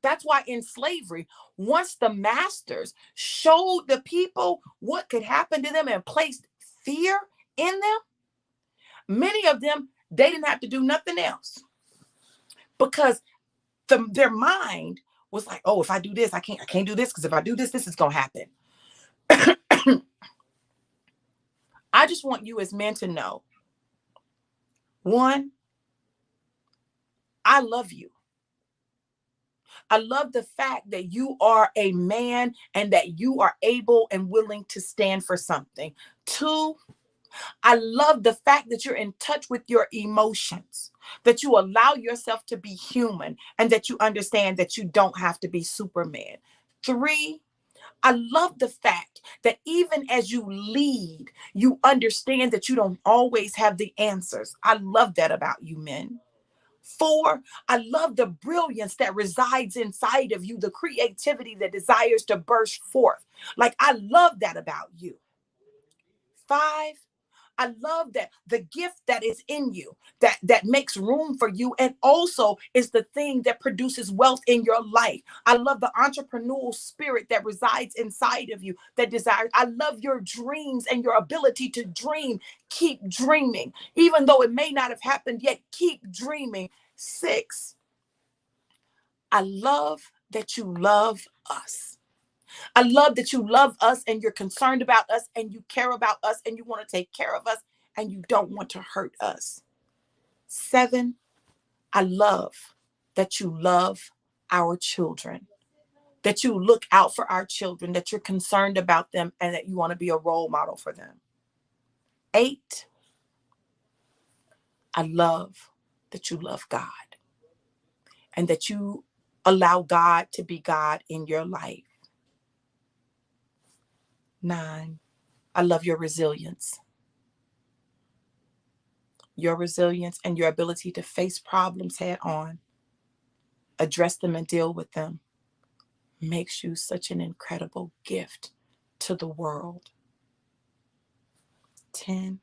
That's why in slavery, once the masters showed the people what could happen to them and placed fear in them, many of them, they didn't have to do nothing else, because their mind was like, oh, if I do this, I can't do this, because if I do this, this is going to happen. I just want you as men to know, one, I love you. I love the fact that you are a man and that you are able and willing to stand for something. Two, I love the fact that you're in touch with your emotions, that you allow yourself to be human, and that you understand that you don't have to be Superman. Three, I love the fact that even as you lead, you understand that you don't always have the answers. I love that about you, men. Four, I love the brilliance that resides inside of you, the creativity that desires to burst forth. Like, I love that about you. Five, I love that the gift that is in you, that makes room for you, and also is the thing that produces wealth in your life. I love the entrepreneurial spirit that resides inside of you, that desires. I love your dreams and your ability to dream. Keep dreaming, even though it may not have happened yet. Keep dreaming. 6, I love that you love us. I love that you love us and you're concerned about us and you care about us and you want to take care of us and you don't want to hurt us. 7, I love that you love our children, that you look out for our children, that you're concerned about them and that you want to be a role model for them. 8, I love that you love God and that you allow God to be God in your life. 9, I love your resilience. Your resilience and your ability to face problems head on, address them and deal with them makes you such an incredible gift to the world. 10,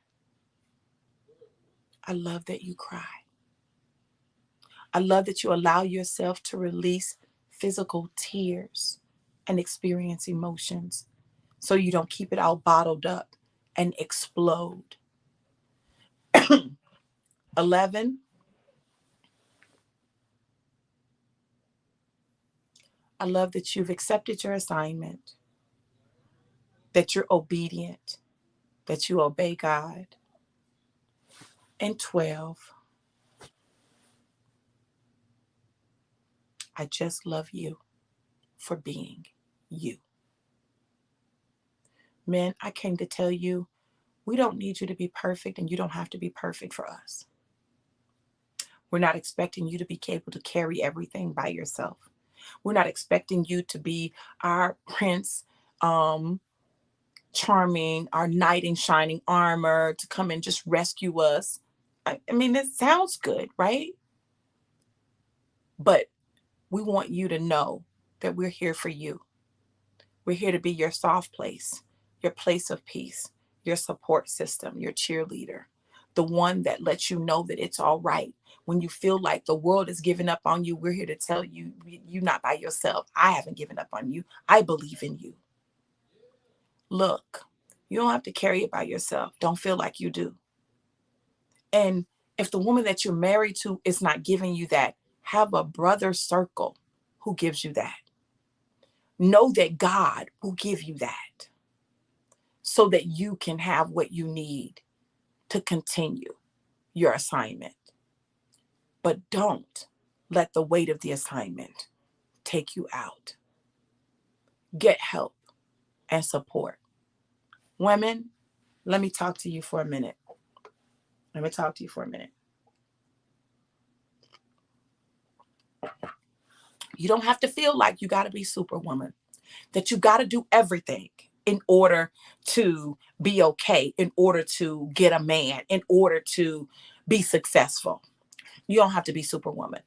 I love that you cry. I love that you allow yourself to release physical tears and experience emotions so you don't keep it all bottled up and explode. 11, I love that you've accepted your assignment, that you're obedient, that you obey God. And 12, I just love you for being you. Men, I came to tell you, we don't need you to be perfect and you don't have to be perfect for us. We're not expecting you to be able to carry everything by yourself. We're not expecting you to be our prince, charming, our knight in shining armor to come and just rescue us. I mean, it sounds good, right? But we want you to know that we're here for you. We're here to be your soft place, your place of peace, your support system, your cheerleader, the one that lets you know that it's all right. When you feel like the world is giving up on you, we're here to tell you you're not by yourself. I haven't given up on you. I believe in you. Look, you don't have to carry it by yourself. Don't feel like you do. And if the woman that you're married to is not giving you that, have a brother circle who gives you that. Know that God will give you that so that you can have what you need to continue your assignment. But don't let the weight of the assignment take you out. Get help and support. Women, let me talk to you for a minute. Let me talk to you for a minute. You don't have to feel like you got to be superwoman, that you got to do everything in order to be okay, in order to get a man, in order to be successful. You don't have to be superwoman.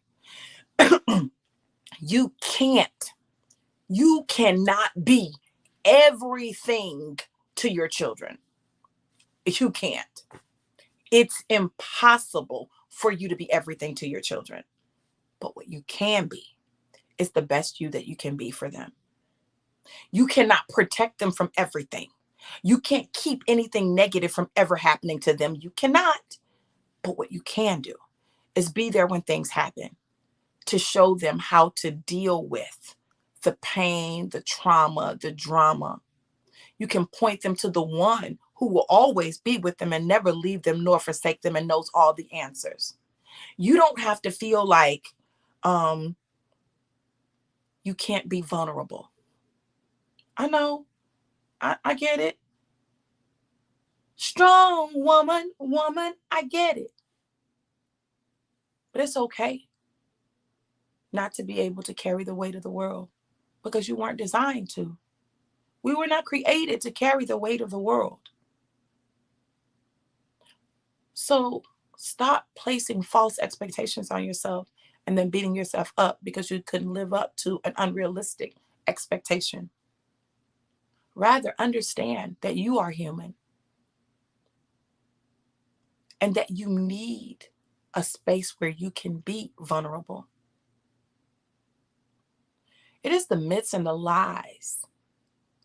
You can't. You cannot be everything to your children. You can't. It's impossible for you to be everything to your children. But what you can be is the best you that you can be for them. You cannot protect them from everything. You can't keep anything negative from ever happening to them. You cannot. But what you can do is be there when things happen to show them how to deal with the pain, the trauma, the drama. You can point them to the one who will always be with them and never leave them nor forsake them and knows all the answers. You don't have to feel like you can't be vulnerable. I know. I get it. Strong woman, I get it. But it's okay not to be able to carry the weight of the world because you weren't designed to. We were not created to carry the weight of the world. So stop placing false expectations on yourself and then beating yourself up because you couldn't live up to an unrealistic expectation. Rather, understand that you are human. and that you need a space where you can be vulnerable. It is the myths and the lies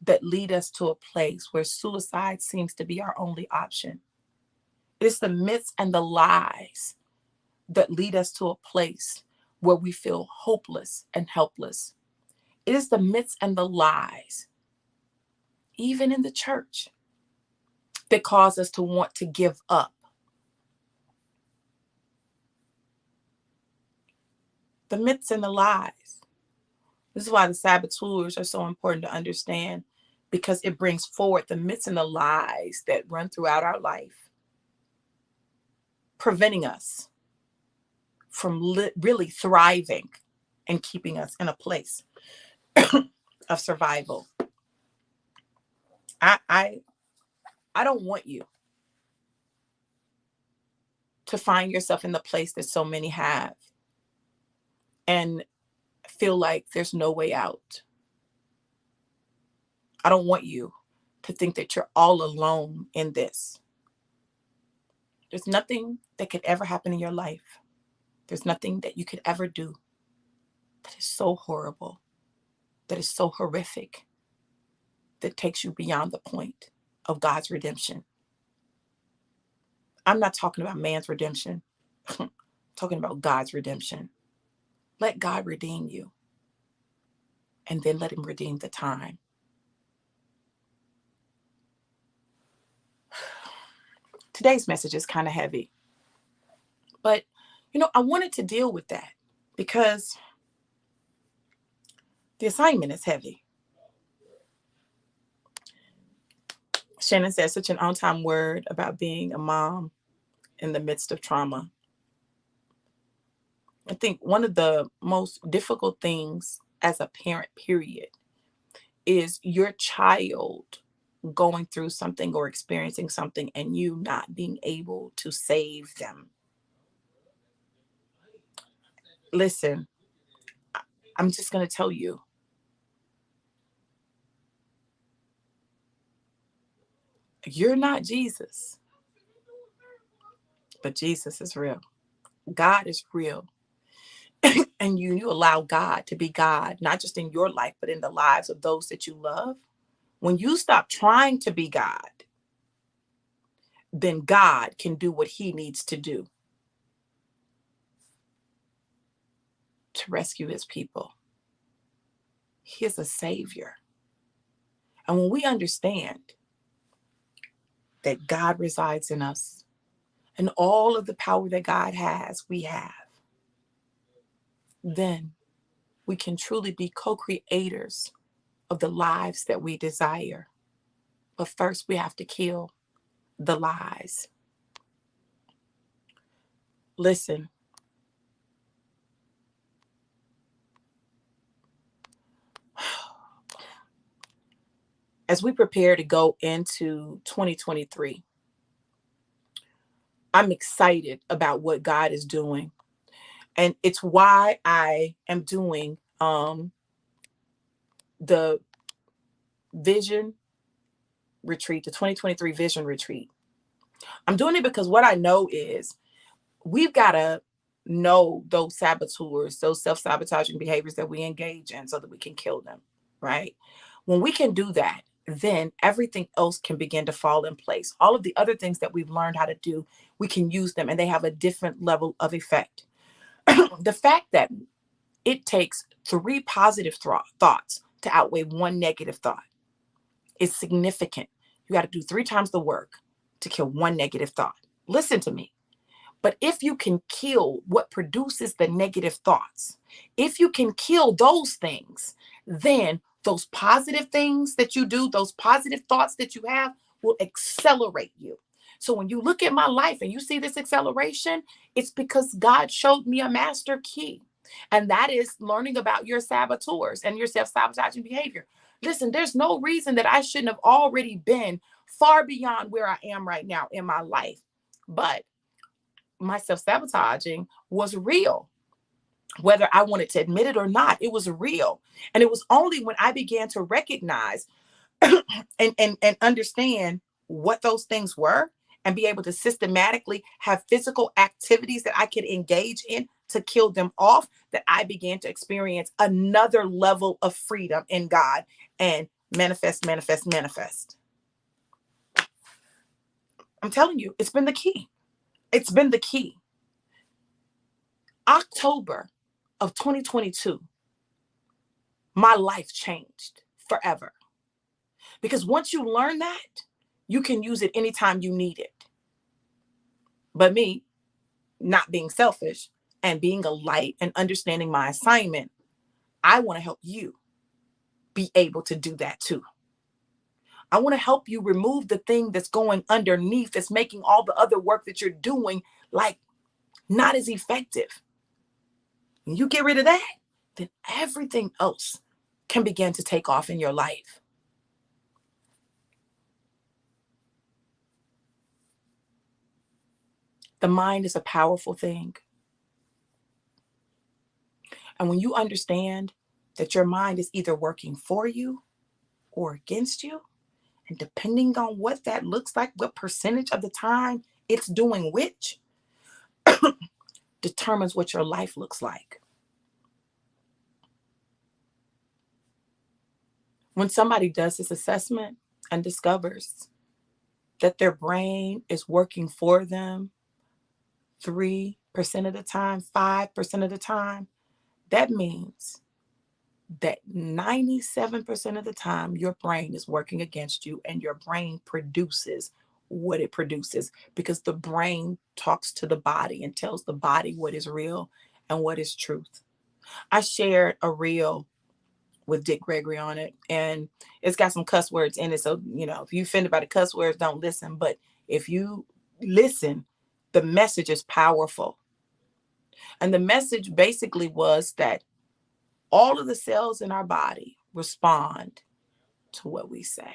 that lead us to a place where suicide seems to be our only option. It is the myths and the lies that lead us to a place where we feel hopeless and helpless. It is the myths and the lies, even in the church, that cause us to want to give up. The myths and the lies. This is why the saboteurs are so important to understand, because it brings forward the myths and the lies that run throughout our life, preventing us from really thriving and keeping us in a place of survival. I don't want you to find yourself in the place that so many have and feel like there's no way out. I don't want you to think that you're all alone in this. There's nothing that could ever happen in your life. There's nothing that you could ever do that is so horrible, that is so horrific, that takes you beyond the point of God's redemption. I'm not talking about man's redemption. I'm talking about God's redemption. Let God redeem you, and then let him redeem the time. Today's message is kind of heavy, but I wanted to deal with that because the assignment is heavy. Shannon said such an on-time word about being a mom in the midst of trauma. I think one of the most difficult things as a parent, period, is your child going through something or experiencing something and you not being able to save them. Listen, I'm just going to tell you, you're not Jesus, but Jesus is real. God is real. And you allow God to be God, not just in your life, but in the lives of those that you love. When you stop trying to be God, then God can do what he needs to do to rescue his people. He is a savior. And when we understand that God resides in us and all of the power that God has, we have, then we can truly be co-creators of the lives that we desire. But first, we have to kill the lies. Listen, as we prepare to go into 2023, I'm excited about what God is doing. And it's why I am doing the vision retreat, the 2023 vision retreat. I'm doing it because what I know is we've got to know those saboteurs, those self-sabotaging behaviors that we engage in so that we can kill them, right? When we can do that, then everything else can begin to fall in place. All of the other things that we've learned how to do, we can use them and they have a different level of effect. The fact that it takes 3 positive thoughts to outweigh 1 negative thought is significant. You got to do 3 times the work to kill 1 negative thought. Listen to me. But if you can kill what produces the negative thoughts, if you can kill those things, then those positive things that you do, those positive thoughts that you have will accelerate you. So when you look at my life and you see this acceleration, it's because God showed me a master key. And that is learning about your saboteurs and your self-sabotaging behavior. Listen, there's no reason that I shouldn't have already been far beyond where I am right now in my life. But my self-sabotaging was real. Whether I wanted to admit it or not, it was real. And it was only when I began to recognize and understand what those things were and be able to systematically have physical activities that I could engage in to kill them off, that I began to experience another level of freedom in God and manifest, manifest, manifest. I'm telling you, it's been the key. It's been the key. October of 2022, my life changed forever. Because once you learn that, you can use it anytime you need it. But me, not being selfish and being a light and understanding my assignment, I want to help you be able to do that too. I want to help you remove the thing that's going underneath that's making all the other work that you're doing like not as effective. When you get rid of that, then everything else can begin to take off in your life. The mind is a powerful thing. And when you understand that your mind is either working for you or against you, and depending on what that looks like, what percentage of the time it's doing which, determines what your life looks like. When somebody does this assessment and discovers that their brain is working for them 3% of the time, 5% of the time, that means that 97% of the time your brain is working against you, and your brain produces what it produces, because the brain talks to the body and tells the body what is real and what is truth. I shared a reel with Dick Gregory on it, and it's got some cuss words in it. So, if you offended by the cuss words, don't listen. But if you listen, the message is powerful. And the message basically was that all of the cells in our body respond to what we say.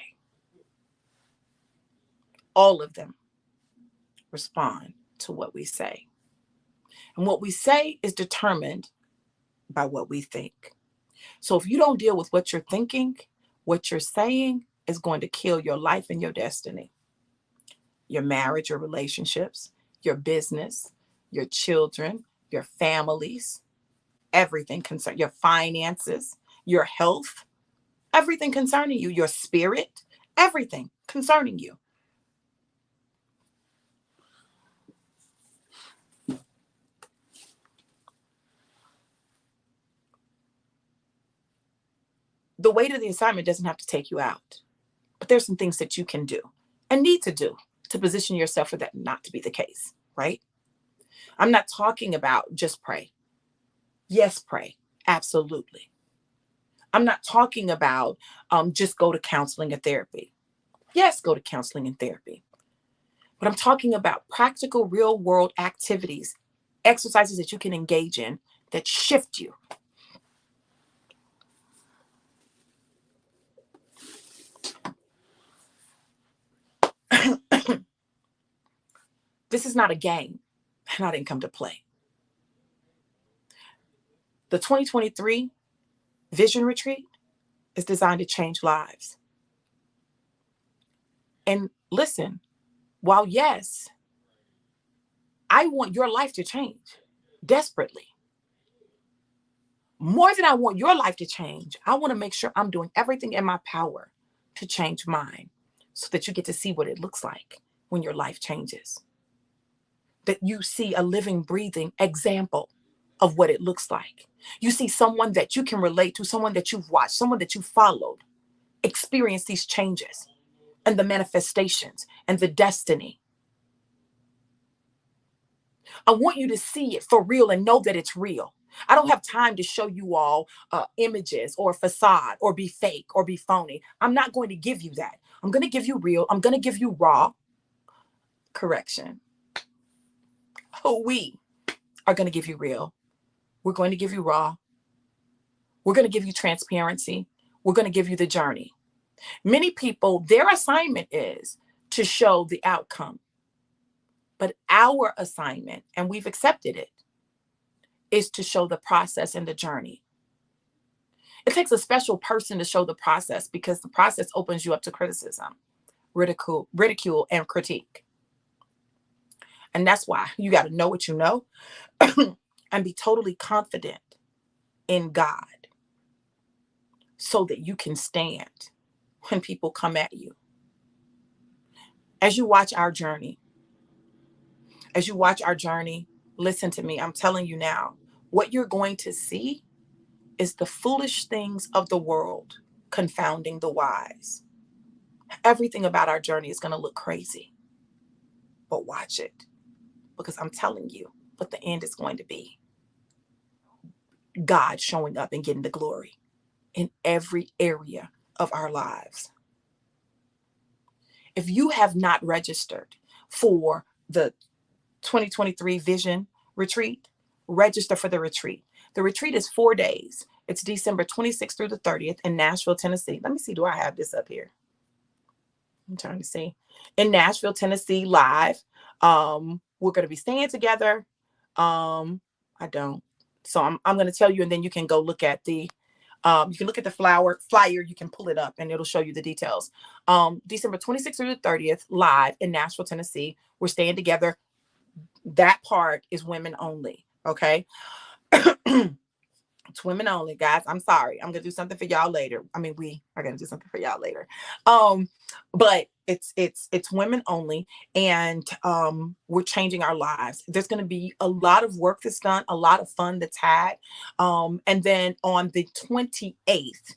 All of them respond to what we say. And what we say is determined by what we think. So if you don't deal with what you're thinking, what you're saying is going to kill your life and your destiny. Your marriage, your relationships, your business, your children, your families, everything concerning your finances, your health, everything concerning you, your spirit, everything concerning you. The weight of the assignment doesn't have to take you out, but there's some things that you can do and need to do to position yourself for that not to be the case, right? I'm not talking about just pray. Yes, pray. Absolutely. I'm not talking about just go to counseling and therapy. Yes, go to counseling and therapy. But I'm talking about practical, real world activities, exercises that you can engage in that shift you. This is not a game, and I didn't come to play. The 2023 Vision Retreat is designed to change lives. And listen, while yes, I want your life to change desperately, more than I want your life to change, I want to make sure I'm doing everything in my power to change mine, so that you get to see what it looks like when your life changes. That you see a living, breathing example of what it looks like. You see someone that you can relate to, someone that you've watched, someone that you followed, experience these changes and the manifestations and the destiny. I want you to see it for real and know that it's real. I don't have time to show you all images or facade or be fake or be phony. I'm not going to give you that. I'm going to give you real. I'm going to give you raw. Correction. We are going to give you real. We're going to give you raw. We're going to give you transparency. We're going to give you the journey. Many people, their assignment is to show the outcome. But our assignment, and we've accepted it, is to show the process and the journey. It takes a special person to show the process, because the process opens you up to criticism, ridicule, and critique. And that's why you got to know what you know and be totally confident in God so that you can stand when people come at you. As you watch our journey, listen to me. I'm telling you now, what you're going to see is the foolish things of the world confounding the wise. Everything about our journey is going to look crazy, but watch it, because I'm telling you what the end is going to be. God showing up and getting the glory in every area of our lives. If you have not registered for the 2023 Vision Retreat, register for the retreat. The retreat is 4 days. It's December 26th through the 30th in Nashville, Tennessee. Let me see, do I have this up here? I'm trying to see. In Nashville, Tennessee, live. We're going to be staying together. I don't. So I'm going to tell you, and then you can go look at the flyer. You can pull it up and it'll show you the details. December 26th through the 30th, live in Nashville, Tennessee. We're staying together. That part is women only. Okay. It's women only, guys. I'm sorry. I'm gonna do something for y'all later. I mean, we are gonna do something for y'all later. But it's women only, and we're changing our lives. There's gonna be a lot of work that's done, a lot of fun that's had. And then on the 28th,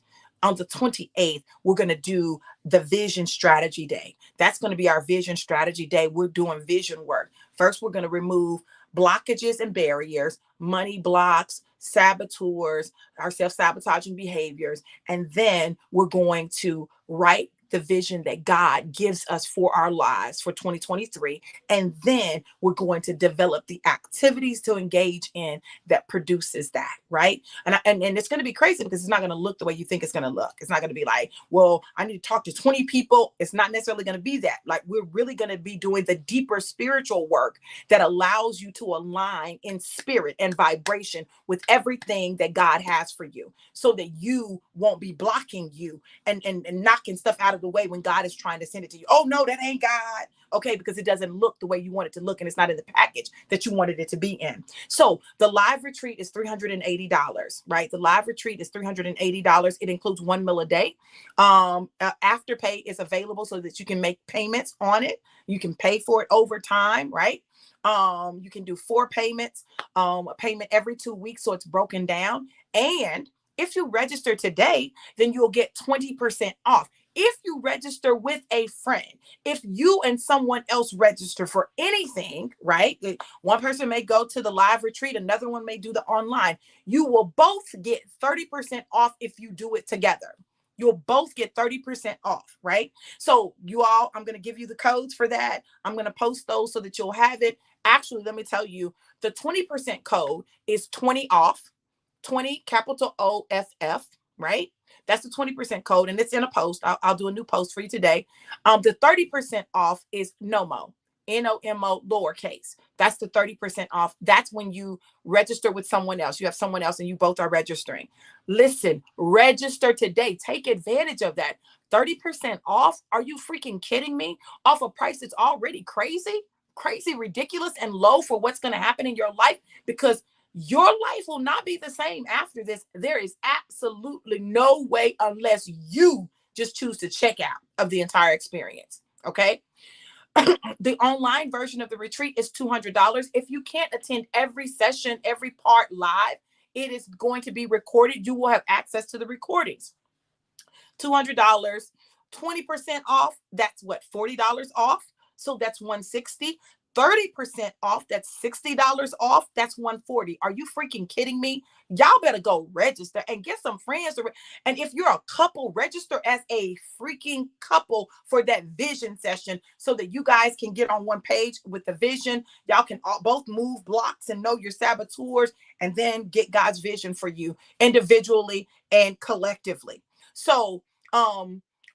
we're going to do the Vision Strategy Day. That's going to be our Vision Strategy Day. We're doing vision work. First, we're going to remove blockages and barriers, money blocks, saboteurs, our self-sabotaging behaviors. And then we're going to write the vision that God gives us for our lives for 2023. And then we're going to develop the activities to engage in that produces that, right? And it's going to be crazy because it's not going to look the way you think it's going to look. It's not going to be like, well, I need to talk to 20 people. It's not necessarily going to be that. Like, we're really going to be doing the deeper spiritual work that allows you to align in spirit and vibration with everything that God has for you, so that you won't be blocking you and knocking stuff out of the way when God is trying to send it to you. Oh no, that ain't God. Okay, because it doesn't look the way you want it to look, and it's not in the package that you wanted it to be in. So the live retreat is $380, right? The live retreat is $380. It includes 1 meal a day. Afterpay is available so that you can make payments on it. You can pay for it over time, right? You can do 4 payments, a payment every 2 weeks, so it's broken down. And if you register today, then you'll get 20% off. If you register with a friend, if you and someone else register for anything, right? One person may go to the live retreat, another one may do the online. You will both get 30% off if you do it together. You'll both get 30% off, right? So you all, I'm going to give you the codes for that. I'm going to post those so that you'll have it. Actually, let me tell you, the 20% code is 20 off, 20 capital OFF, right? That's the 20% code, and it's in a post. I'll do a new post for you today. The 30% off is NOMO, NOMO lowercase. That's the 30% off. That's when you register with someone else. You have someone else and you both are registering. Listen, register today. Take advantage of that. 30% off? Are you freaking kidding me? Off a price that's already crazy, ridiculous, and low for what's going to happen in your life, because your life will not be the same after this. There is absolutely no way unless you just choose to check out of the entire experience. Okay. The online version of the retreat is $200. If you can't attend every session, every part live, it is going to be recorded. You will have access to the recordings. $200, 20% off. That's what, $40 off. So that's $160. 30% off, that's $60 off. That's $140. Are you freaking kidding me? Y'all better go register and get some friends. And if you're a couple, register as a freaking couple for that vision session so that you guys can get on one page with the vision. Y'all can both move blocks and know your saboteurs, and then get God's vision for you individually and collectively. So,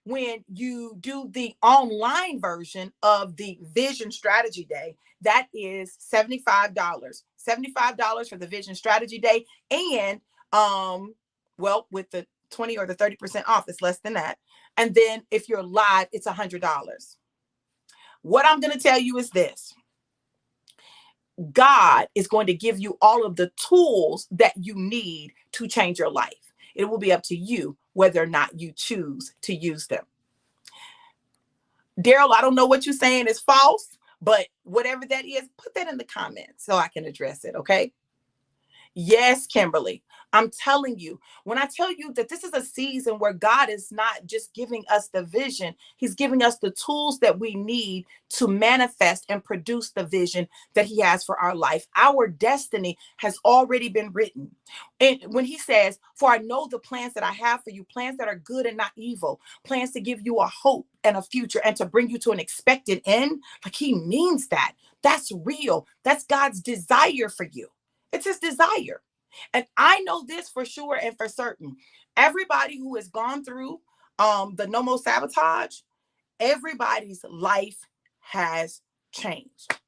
when you do the online version of the Vision Strategy Day, that is $75. $75 for the Vision Strategy Day. And well, with the 20 or the 30% off, it's less than that. And then if you're live, it's $100. What I'm going to tell you is this. God is going to give you all of the tools that you need to change your life. It will be up to you whether or not you choose to use them. Daryl, I don't know what you're saying is false, but whatever that is, put that in the comments so I can address it, okay? Yes, Kimberly. I'm telling you, when I tell you that this is a season where God is not just giving us the vision, He's giving us the tools that we need to manifest and produce the vision that He has for our life. Our destiny has already been written. And when He says, "For I know the plans that I have for you, plans that are good and not evil, plans to give you a hope and a future and to bring you to an expected end," like He means that. That's real. That's God's desire for you. It's His desire. And I know this for sure and for certain. Everybody who has gone through the no more sabotage, everybody's life has changed.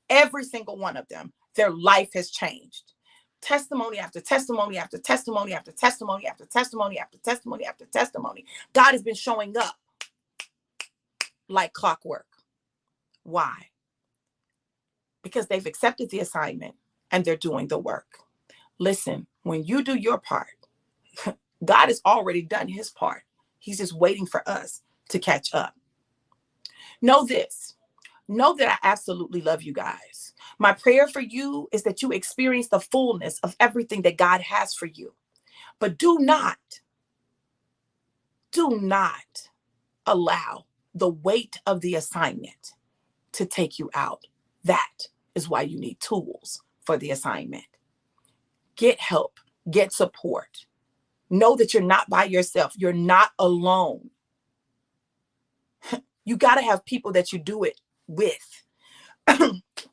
Every single one of them, their life has changed. Testimony after testimony after testimony after testimony after testimony after testimony after testimony. God has been showing up like clockwork. Why? Because they've accepted the assignment and they're doing the work. Listen, when you do your part, God has already done His part. He's just waiting for us to catch up. Know this. Know that I absolutely love you guys. My prayer for you is that you experience the fullness of everything that God has for you. But do not allow the weight of the assignment to take you out. That is why you need tools for the assignment. Get help, get support. Know that you're not by yourself. You're not alone. You got to have people that you do it with.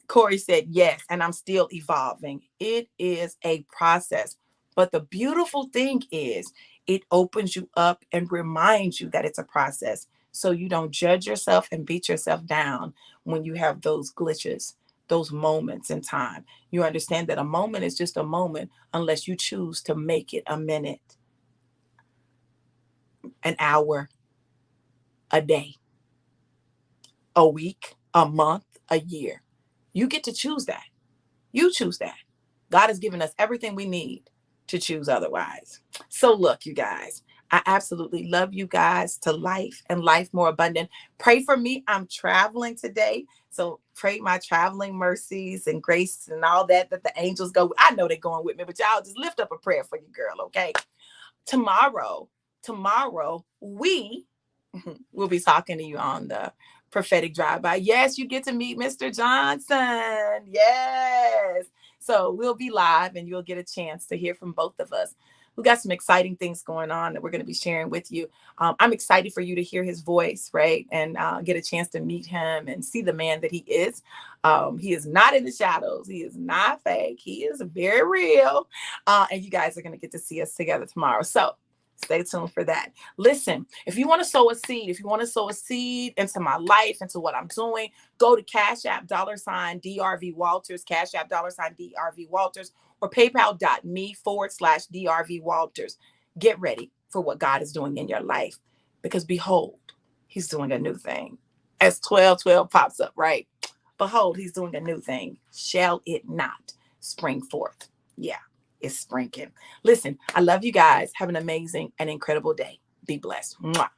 Corey said, yes, and I'm still evolving. It is a process. But the beautiful thing is it opens you up and reminds you that it's a process. So you don't judge yourself and beat yourself down when you have those glitches, those moments in time. You understand that a moment is just a moment unless you choose to make it a minute, an hour, a day, a week, a month, a year. You get to choose that. You choose that. God has given us everything we need to choose otherwise. So look, you guys, I absolutely love you guys to life and life more abundant. Pray for me. I'm traveling today. So pray my traveling mercies and grace and all that the angels go. I know they're going with me, but y'all just lift up a prayer for your girl, okay? Tomorrow, we will be talking to you on the Prophetic Driveby. Yes, you get to meet Mr. Johnson. Yes. So we'll be live and you'll get a chance to hear from both of us. We've got some exciting things going on that we're going to be sharing with you. I'm excited for you to hear his voice, right? And get a chance to meet him and see the man that he is. He is not in the shadows. He is not fake. He is very real. And you guys are going to get to see us together tomorrow. So stay tuned for that. Listen, if you want to sow a seed into my life, into what I'm doing, go to Cash App $DRV Walters, Cash App $DRV Walters, or PayPal.me/DRV Walters. Get ready for what God is doing in your life, because behold, He's doing a new thing. As 12:12 pops up, right? Behold, He's doing a new thing. Shall it not spring forth? Yeah. It's springing. Listen, I love you guys. Have an amazing and incredible day. Be blessed. Mwah.